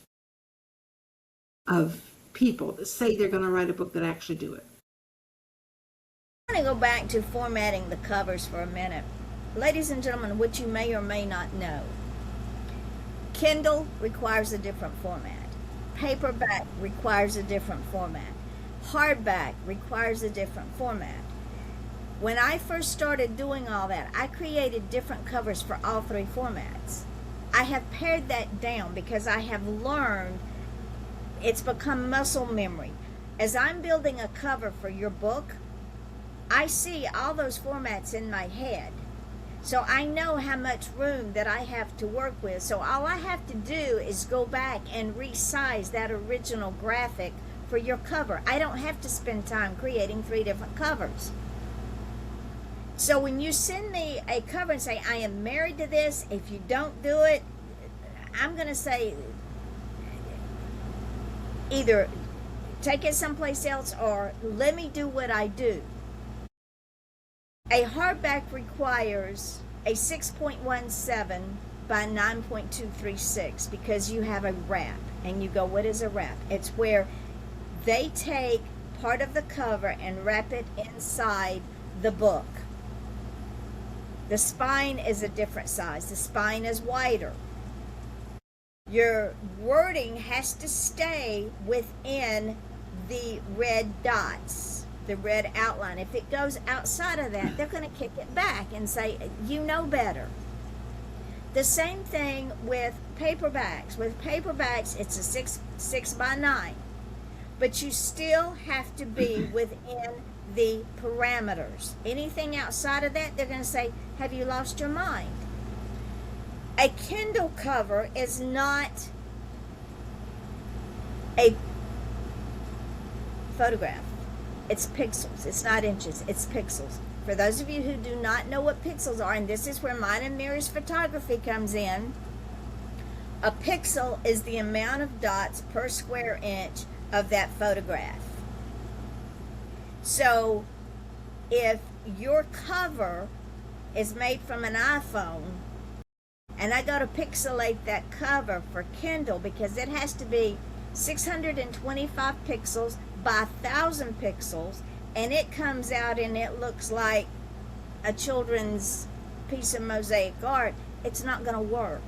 of people that say they're going to write a book that actually do it. I'm going to go back to formatting the covers for a minute. Ladies and gentlemen, what you may or may not know, Kindle requires a different format. Paperback requires a different format. Hardback requires a different format. When I first started doing all that, I created different covers for all three formats. I have pared that down because I have learned it's become muscle memory. As I'm building a cover for your book, I see all those formats in my head. So I know how much room that I have to work with. So all I have to do is go back and resize that original graphic for your cover. I don't have to spend time creating 3 different covers. So when you send me a cover and say, I am married to this, if you don't do it, I'm going to say either take it someplace else or let me do what I do. A hardback requires a 6.17 by 9.236 because you have a wrap. And you go, what is a wrap? It's where they take part of the cover and wrap it inside the book. The spine is a different size. The spine is wider. Your wording has to stay within the red dots, the red outline. If it goes outside of that, they're going to kick it back and say, you know better. The same thing with paperbacks. With paperbacks, it's a 6 by 9. But you still have to be within the parameters. Anything outside of that, they're going to say, have you lost your mind? A Kindle cover is not a photograph. It's pixels. It's not inches. It's pixels. For those of you who do not know what pixels are, and this is where mine and Mary's photography comes in, a pixel is the amount of dots per square inch of that photograph. So if your cover is made from an iPhone, and I go to pixelate that cover for Kindle because it has to be 625 pixels by 1,000 pixels, and it comes out and it looks like a children's piece of mosaic art, it's not going to work.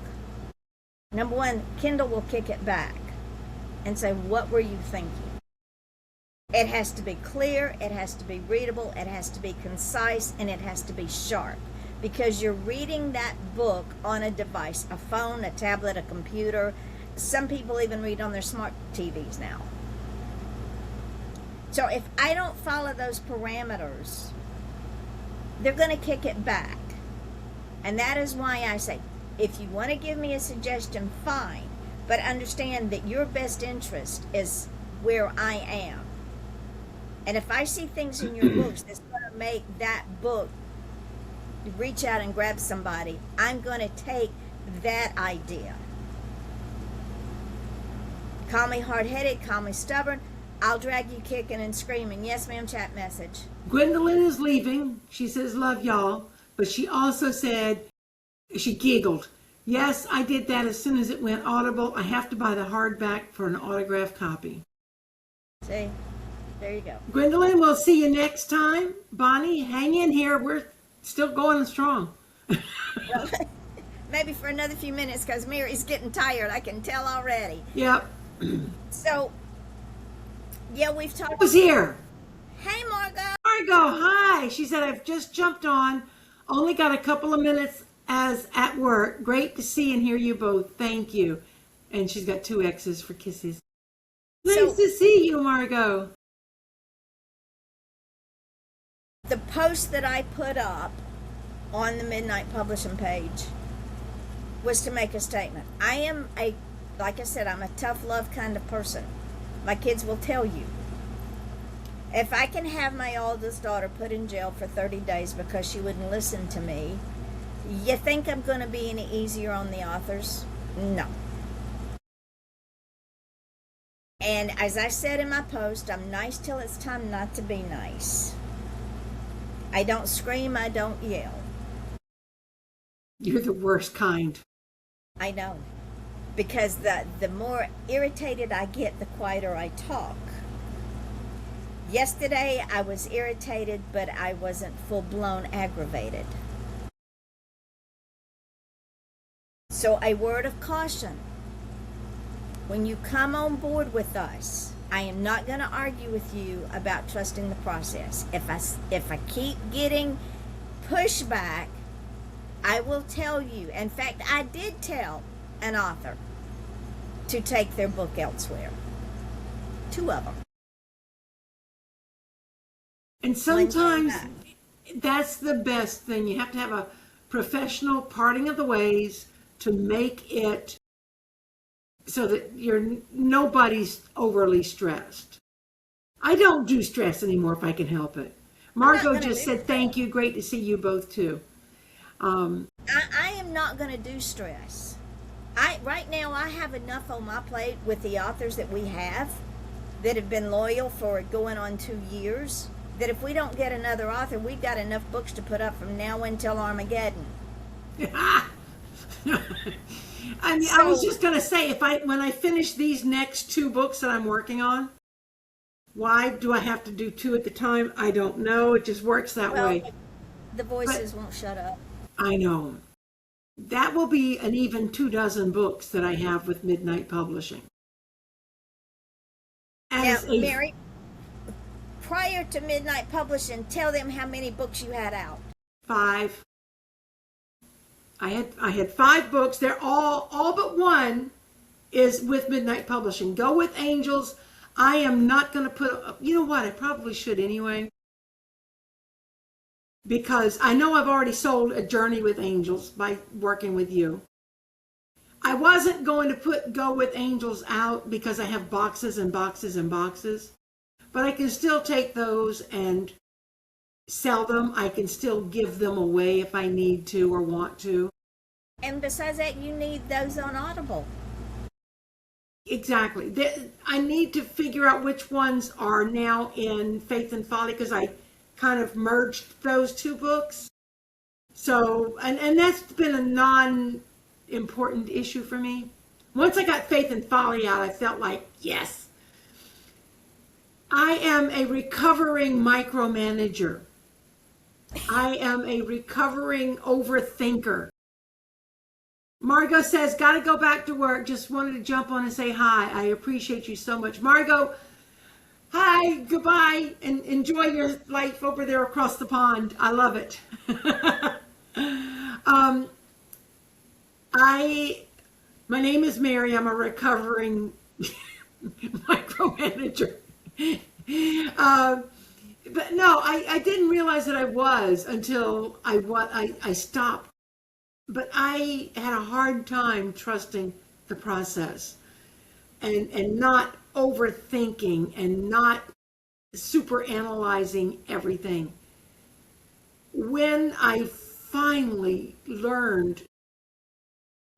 Number one, Kindle will kick it back and say, what were you thinking? It has to be clear, it has to be readable, it has to be concise, and it has to be sharp. Because you're reading that book on a device, a phone, a tablet, a computer. Some people even read on their smart TVs now. So if I don't follow those parameters, they're going to kick it back. And that is why I say, if you want to give me a suggestion, fine. But understand that your best interest is where I am. And if I see things in your books that's going to make that book reach out and grab somebody, I'm going to take that idea. Call me hard-headed, call me stubborn, I'll drag you kicking and screaming. Yes, ma'am, chat message. Gwendolyn is leaving. She says, love y'all. But she also said, she giggled. Yes, I did that as soon as it went Audible. I have to buy the hardback for an autographed copy. See? There you go. Gwendolyn, we'll see you next time. Bonnie, hang in here. We're still going strong. Well, maybe for another few minutes because Mary's getting tired. I can tell already. Yep. So, yeah, we've talked. Who's here? Hey, Margot. Margot, hi. She said, I've just jumped on. Only got a couple of minutes as at work. Great to see and hear you both. Thank you. And she's got 2 X's for kisses. Nice to see you, Margot. The post that I put up on the Midnight Publishing page was to make a statement. Like I said, I'm a tough love kind of person. My kids will tell you. If I can have my oldest daughter put in jail for 30 days because she wouldn't listen to me, you think I'm going to be any easier on the authors? No. And as I said in my post, I'm nice till it's time not to be nice. I don't scream, I don't yell. You're the worst kind. I know. Because the more irritated I get, the quieter I talk. Yesterday I was irritated, but I wasn't full-blown aggravated. So a word of caution. When you come on board with us, I am not going to argue with you about trusting the process. If I keep getting pushback, I will tell you. In fact, I did tell an author to take their book elsewhere. 2 of them. And sometimes that's the best thing. You have to have a professional parting of the ways to make it so that nobody's overly stressed. I don't do stress anymore if I can help it. Margot just said thank you. Great to see you both too. I am not going to do stress. Right now I have enough on my plate with the authors that we have that have been loyal for going on 2 years, that if we don't get another author, we've got enough books to put up from now until Armageddon. I was just going to say, when I finish these next 2 books that I'm working on, why do I have to do 2 at the time? I don't know. It just works that way. The voices won't shut up. I know. That will be an even 24 books that I have with Midnight Publishing. Now, Mary, prior to Midnight Publishing, tell them how many books you had out. 5. I had 5 books. They're all but one is with Midnight Publishing. Go with Angels. I am not going to put, you know what? I probably should anyway. Because I know I've already sold A Journey with Angels by working with you. I wasn't going to Go with Angels out because I have boxes and boxes and boxes. But I can still take those and sell them. I can still give them away if I need to or want to. And besides that, you need those on Audible. Exactly. I need to figure out which ones are now in Faith and Folly because I kind of merged those 2 books. So, and that's been a non-important issue for me. Once I got Faith and Folly out, I felt like, yes. I am a recovering micromanager. I am a recovering overthinker. Margot says, got to go back to work. Just wanted to jump on and say hi. I appreciate you so much. Margot, hi, goodbye, and enjoy your life over there across the pond. I love it. My name is Mary. I'm a recovering micromanager. But no, I didn't realize that I was until I stopped. But I had a hard time trusting the process and not overthinking and not super analyzing everything. When I finally learned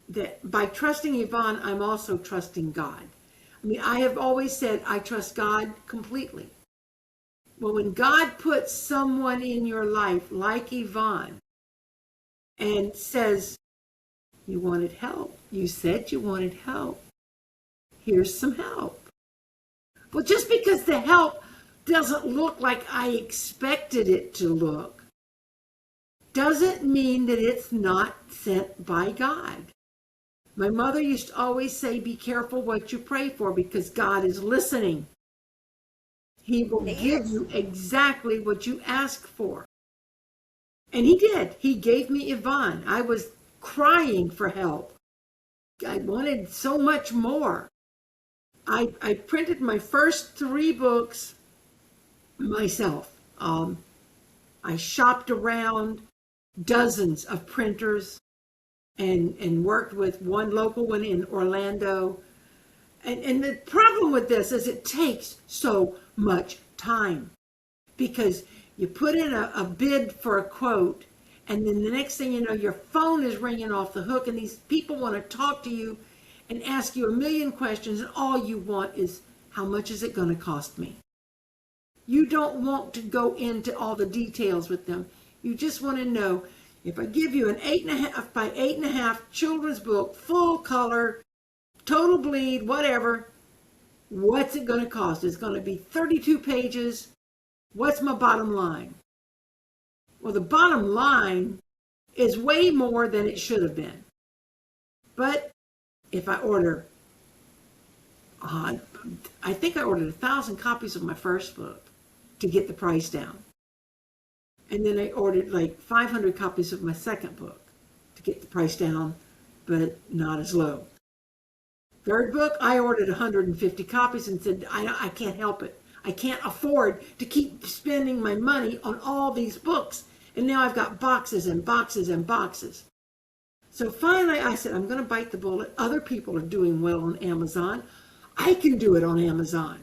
that by trusting Yvonne, I'm also trusting God. I mean, I have always said I trust God completely. Well, when God puts someone in your life like Yvonne and says, you wanted help. You said you wanted help. Here's some help. Well, just because the help doesn't look like I expected it to look, doesn't mean that it's not sent by God. My mother used to always say, be careful what you pray for because God is listening. He will give you exactly what you ask for. And he did. He gave me Yvonne. I was crying for help. I wanted so much more. I printed my first 3 books myself. I shopped around dozens of printers and worked with one local one in Orlando. And the problem with this is it takes so much time because you put in a bid for a quote and then the next thing you know, your phone is ringing off the hook and these people want to talk to you and ask you a million questions and all you want is, how much is it going to cost me? You don't want to go into all the details with them. You just want to know, if I give you an 8.5 by 8.5 children's book, full color, total bleed, whatever, what's it going to cost? It's going to be 32 pages. What's my bottom line? Well, the bottom line is way more than it should have been. But if I order, I think I ordered 1,000 copies of my first book to get the price down. And then I ordered like 500 copies of my second book to get the price down, but not as low. Third book, I ordered 150 copies and said, I can't help it. I can't afford to keep spending my money on all these books. And now I've got boxes and boxes and boxes. So finally I said, I'm going to bite the bullet. Other people are doing well on Amazon. I can do it on Amazon.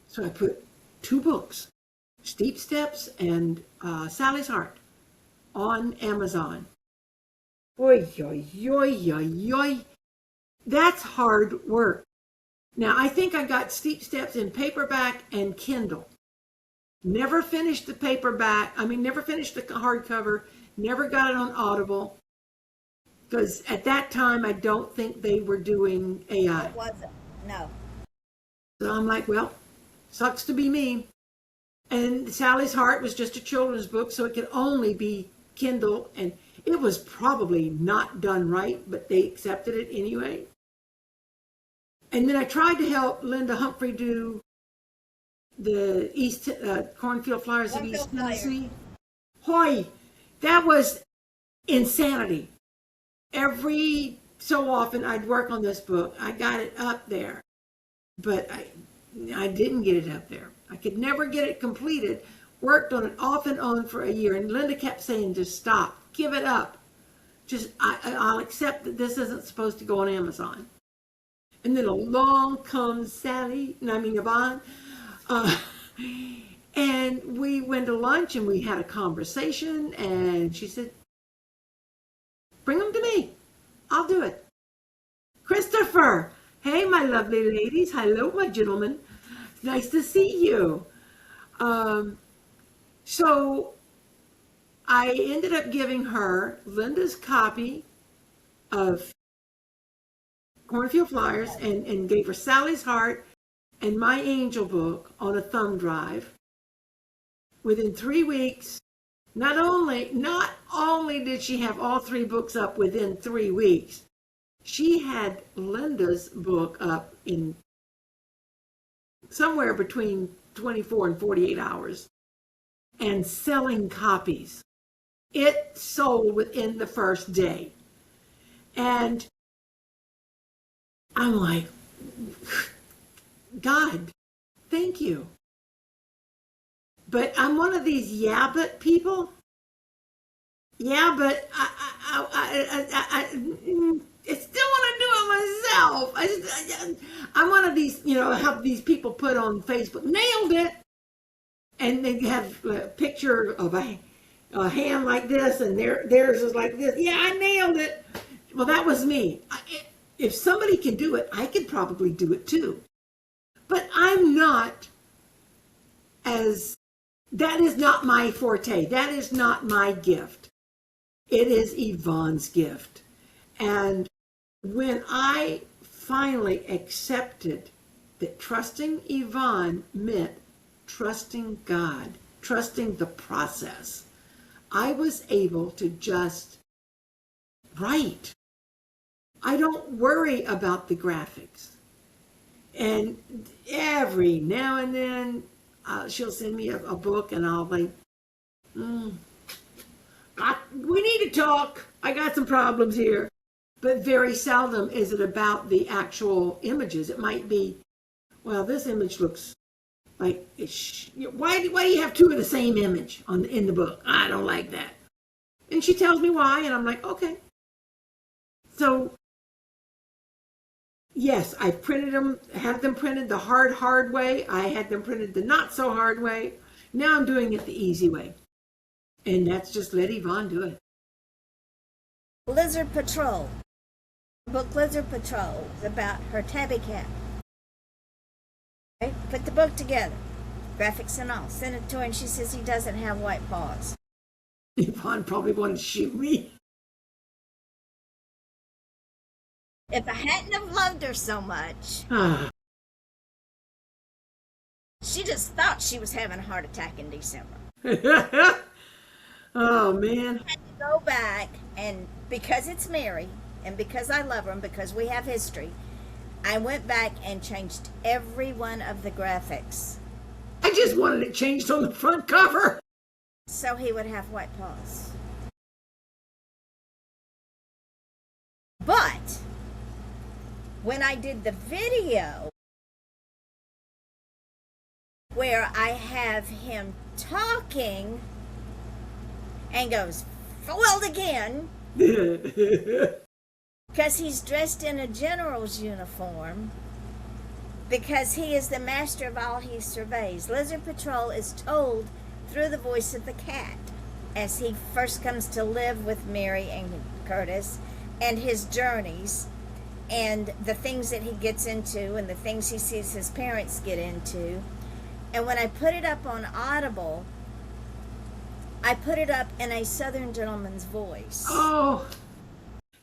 So I put 2 books, Steep Steps and Sally's Heart, on Amazon. Oy, oy, oy, oy, oy. That's hard work. Now, I think I got Steep Steps in paperback and Kindle. Never finished the paperback. Never finished the hardcover. Never got it on Audible. Because at that time, I don't think they were doing AI. It wasn't. No. So I'm like, well, sucks to be me. And Sally's Heart was just a children's book, so it could only be Kindle. And it was probably not done right, but they accepted it anyway. And then I tried to help Linda Humphrey do the Cornfield Flyers of East Tennessee. Hoy, that was insanity. Every so often I'd work on this book. I got it up there, but I didn't get it up there. I could never get it completed. Worked on it off and on for a year, and Linda kept saying, just stop, give it up. I'll accept that this isn't supposed to go on Amazon. And then along comes Yvonne. And we went to lunch and we had a conversation and she said, bring them to me. I'll do it. Christopher. Hey, my lovely ladies. Hello, my gentlemen. Nice to see you. So I ended up giving her Linda's copy of Cornfield Flyers and gave her Sally's Heart and My Angel book on a thumb drive. Within 3 weeks, not only did she have all 3 books up within 3 weeks, she had Linda's book up in somewhere between 24 and 48 hours and selling copies. It sold within the first day. And I'm like, God, thank you. But I'm one of these yeah, but people. Yeah, but I still want to do it myself. I'm one of these, how these people put on Facebook, nailed it. And they have a picture of a hand like this and theirs is like this. Yeah, I nailed it. Well, that was me. if somebody can do it, I could probably do it too. But I'm not that is not my forte. That is not my gift. It is Yvonne's gift. And when I finally accepted that trusting Yvonne meant trusting God, trusting the process, I was able to just write. I don't worry about the graphics. And every now and then, she'll send me a book, and I'll like, we need to talk. I got some problems here. But very seldom is it about the actual images. It might be, well, this image looks like, why do you have two of the same image in the book? I don't like that. And she tells me why, and I'm like, okay. So, yes, I've printed them, had them printed the hard way. I had them printed the not so hard way. Now I'm doing it the easy way. And that's just let Yvonne do it. Lizard Patrol. Book Lizard Patrol is about her tabby cat. Okay? Put the book together, graphics and all. Send it to her, and she says he doesn't have white paws. Yvonne probably wanted to shoot me. If I hadn't have loved her so much, she just thought she was having a heart attack in December. Oh, man. I had to go back, and because it's Mary, and because I love her, and because we have history, I went back and changed every one of the graphics. I just wanted it changed on the front cover. So he would have white paws. But when I did the video where I have him talking and goes, foiled again, because he's dressed in a general's uniform, because he is the master of all he surveys. Lizard Patrol is told through the voice of the cat as he first comes to live with Mary and Curtis, and his journeys and the things that he gets into and the things he sees his parents get into. And when I put it up on Audible, I put it up in a Southern gentleman's voice. Oh,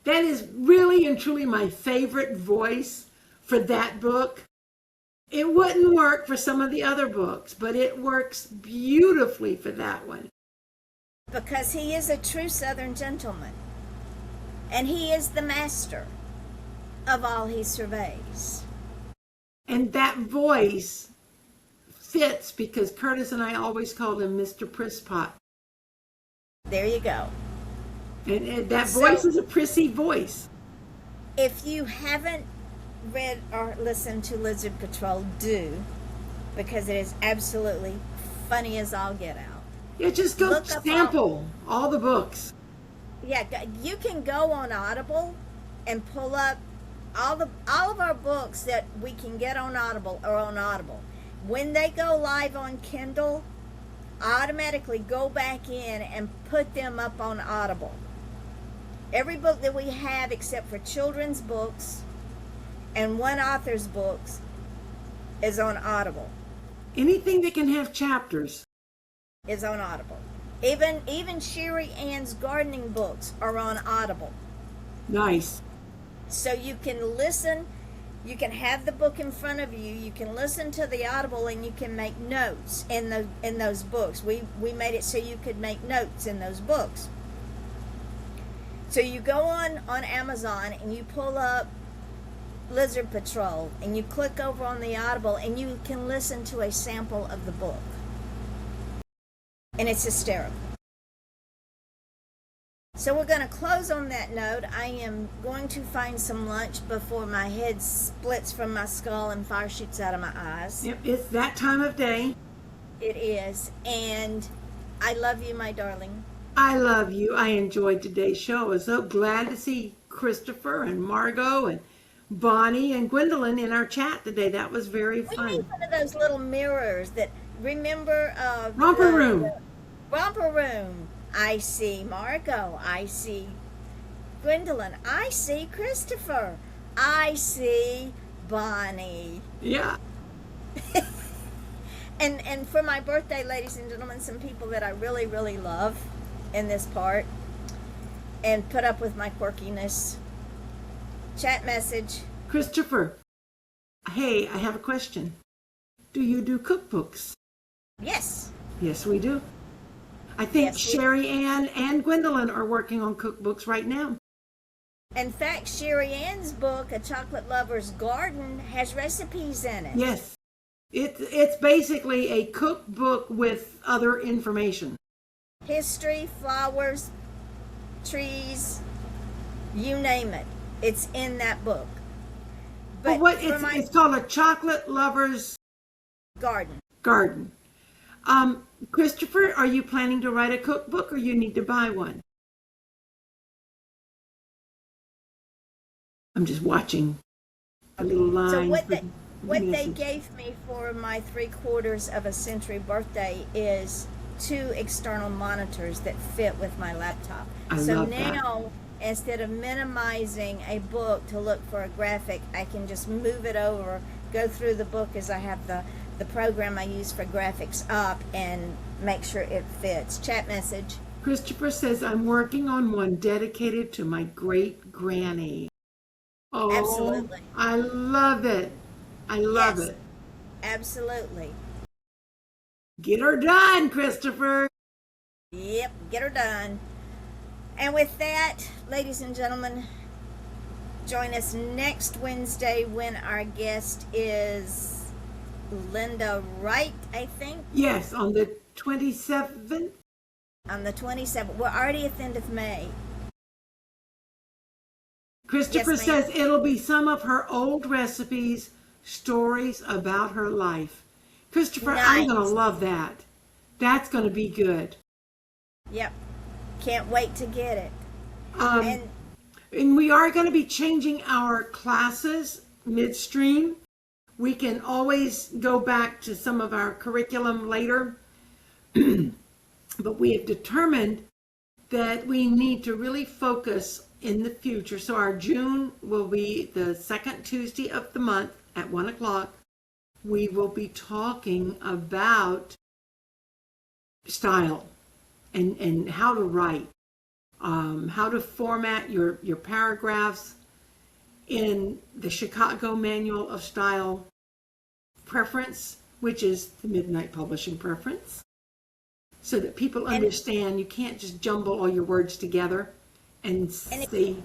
that is really and truly my favorite voice for that book. It wouldn't work for some of the other books, but it works beautifully for that one. Because he is a true Southern gentleman. And he is the master of all he surveys. And that voice fits because Curtis and I always called him Mr. Prisspot. There you go. And that voice is a prissy voice. If you haven't read or listened to Lizard Patrol, do, because it is absolutely funny as all get out. Yeah, just go sample all the books. Yeah, you can go on Audible and pull up all of our books that we can get on Audible are on Audible. When they go live on Kindle, automatically go back in and put them up on Audible. Every book that we have except for children's books and one author's books is on Audible. Anything that can have chapters is on Audible. Even Sherry Ann's gardening books are on Audible. Nice. So you can listen, you can have the book in front of you, you can listen to the Audible, and you can make notes in those books. We made it so you could make notes in those books. So you go on Amazon and you pull up Lizard Patrol and you click over on the Audible and you can listen to a sample of the book. And it's hysterical. So we're going to close on that note. I am going to find some lunch before my head splits from my skull and fire shoots out of my eyes. Yep, it's that time of day. It is. And I love you, my darling. I love you. I enjoyed today's show. I was so glad to see Christopher and Margot and Bonnie and Gwendolyn in our chat today. That was very fun. We need one of those little mirrors that, remember? Romper Room. Romper Room. I see Margot. I see Gwendolyn. I see Christopher. I see Bonnie. Yeah. And for my birthday, ladies and gentlemen, some people that I really, really love in this part and put up with my quirkiness. Chat message. Christopher, hey, I have a question. Do you do cookbooks? Yes. Yes, we do. I think Yes, Sherry Ann and Gwendolyn are working on cookbooks right now. in fact, Sherry Ann's book, A Chocolate Lover's Garden, has recipes in it. Yes. It's basically a cookbook with other information. History, flowers, trees, you name it. It's in that book. But it's called A Chocolate Lover's Garden. Christopher, are you planning to write a cookbook or you need to buy one? I'm just watching the little lines. So what they gave me for my 3/4 of a century birthday is 2 external monitors that fit with my laptop. I so love now that. Instead of minimizing a book to look for a graphic, I can just move it over, go through the book as I have the program I use for graphics up, and make sure it fits. Chat message. Christopher says, I'm working on one dedicated to my great granny. Oh, Absolutely. I love it. I love Yes, it. absolutely. Get her done, Christopher. Yep, get her done. And with that, ladies and gentlemen, join us next Wednesday when our guest is Linda Wright, I think. Yes, on the 27th. On the 27th. We're already at the end of May. Christopher Yes, ma'am. says it'll be some of her old recipes, stories about her life. Christopher, I'm going to Nice. love that. That's going to be good. Yep. Can't wait to get it. And we are going to be changing our classes midstream. We can always go back to some of our curriculum later, but we have determined that we need to really focus in the future. So our June will be the second Tuesday of the month at 1 o'clock. We will be talking about style and how to write, how to format your paragraphs in the Chicago Manual of Style preference, which is the Midnight Publishing preference, so that people understand you can't just jumble all your words together and if see.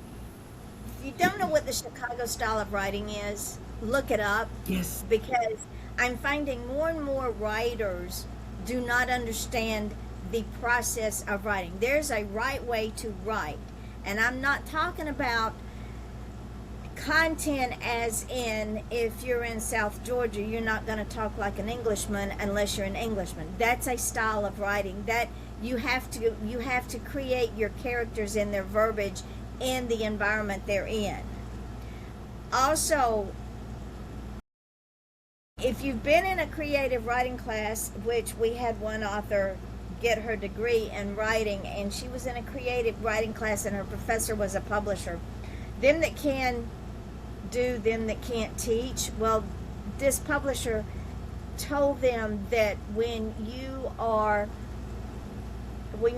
If you don't know what the Chicago style of writing is, look it up. Yes. Because I'm finding more and more writers do not understand the process of writing. There's a right way to write. And I'm not talking about content as in, if you're in South Georgia, you're not going to talk like an Englishman unless you're an Englishman. That's a style of writing that you have to create your characters and their verbiage in the environment they're in. Also, if you've been in a creative writing class, which we had one author get her degree in writing, and she was in a creative writing class and her professor was a publisher. Them that can do, them that can't teach. Well, this publisher told them that when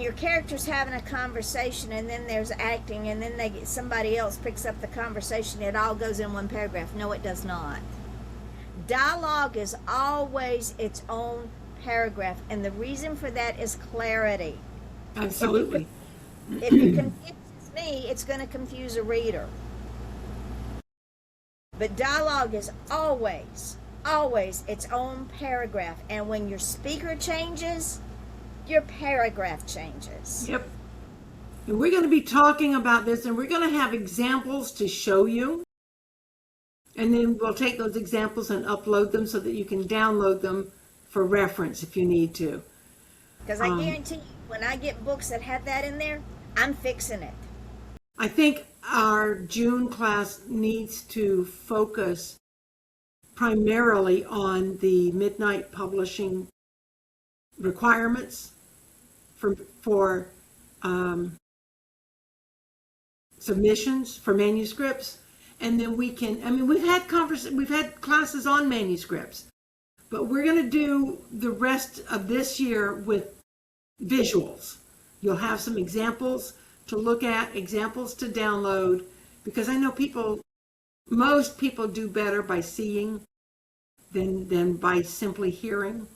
your character's having a conversation and then there's acting and then somebody else picks up the conversation, it all goes in one paragraph. No, it does not. Dialogue is always its own paragraph, and the reason for that is clarity. Absolutely. If it confuses me, it's going to confuse a reader. But dialogue is always its own paragraph, and when your speaker changes, your paragraph changes. Yep. And we're going to be talking about this, and we're going to have examples to show you. And then we'll take those examples and upload them so that you can download them for reference if you need to. Because I guarantee you, when I get books that have that in there, I'm fixing it. I think our June class needs to focus primarily on the Midnight Publishing requirements for submissions for manuscripts, and then we can, I mean, we've had classes on manuscripts, but we're going to do the rest of this year with visuals. You'll have some examples to look at, examples to download, because I know most people do better by seeing than by simply hearing.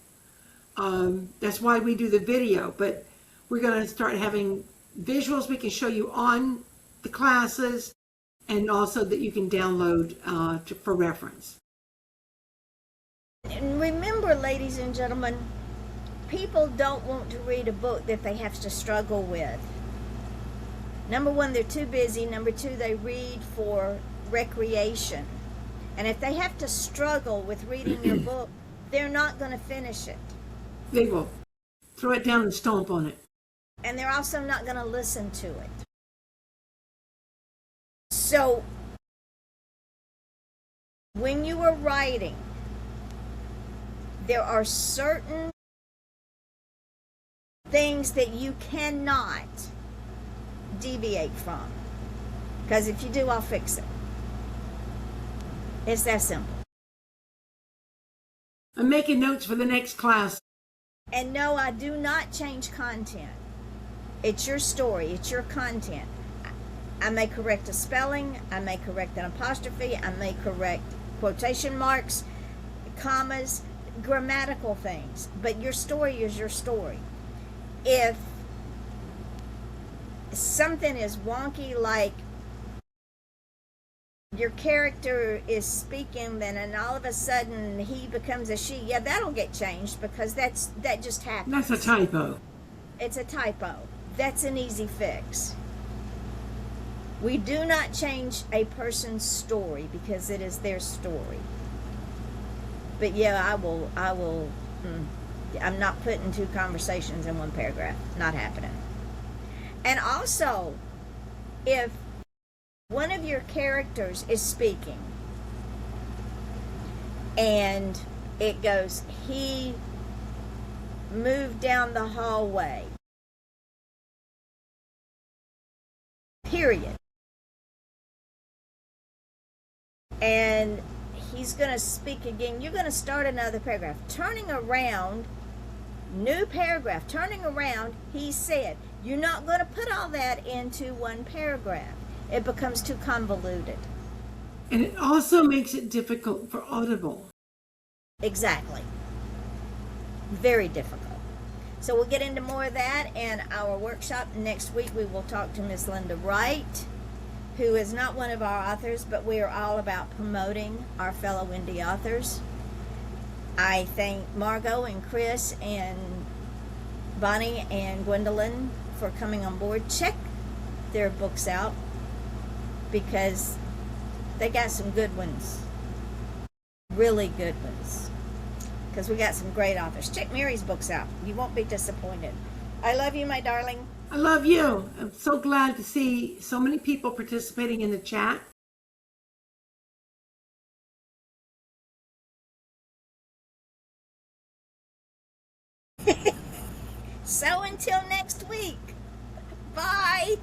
That's why we do the video, but we're going to start having visuals we can show you on the classes, and also that you can download for reference. And remember, ladies and gentlemen, people don't want to read a book that they have to struggle with. Number one, they're too busy. Number two, they read for recreation. And if they have to struggle with reading your book, they're not going to finish it. They will throw it down and stomp on it. And they're also not going to listen to it. So, when you are writing, there are certain things that you cannot deviate from. Because if you do, I'll fix it. It's that simple. I'm making notes for the next class. And no, I do not change content. It's your story. It's your content. I may correct a spelling. I may correct an apostrophe. I may correct quotation marks, commas, grammatical things. But your story is your story. If something is wonky, like your character is speaking then and all of a sudden he becomes a she, yeah, that'll get changed because that just happens. That's a typo. It's a typo. That's an easy fix. We do not change a person's story because it is their story. But yeah, I'm not putting two conversations in one paragraph. Not happening. And also, if one of your characters is speaking and it goes, he moved down the hallway, period. And he's going to speak again. You're going to start another paragraph. Turning around, new paragraph. Turning around, he said. You're not going to put all that into one paragraph. It becomes too convoluted. And it also makes it difficult for Audible. Exactly. Very difficult. So we'll get into more of that in our workshop. Next week we will talk to Miss Linda Wright, who is not one of our authors, but we are all about promoting our fellow indie authors. I thank Margot and Chris and Bonnie and Gwendolyn for coming on board. Check their books out because they got some good ones. Really good ones. Because we got some great authors. Check Mary's books out. You won't be disappointed. I love you, my darling. I love you. I'm so glad to see so many people participating in the chat. So until next week, bye.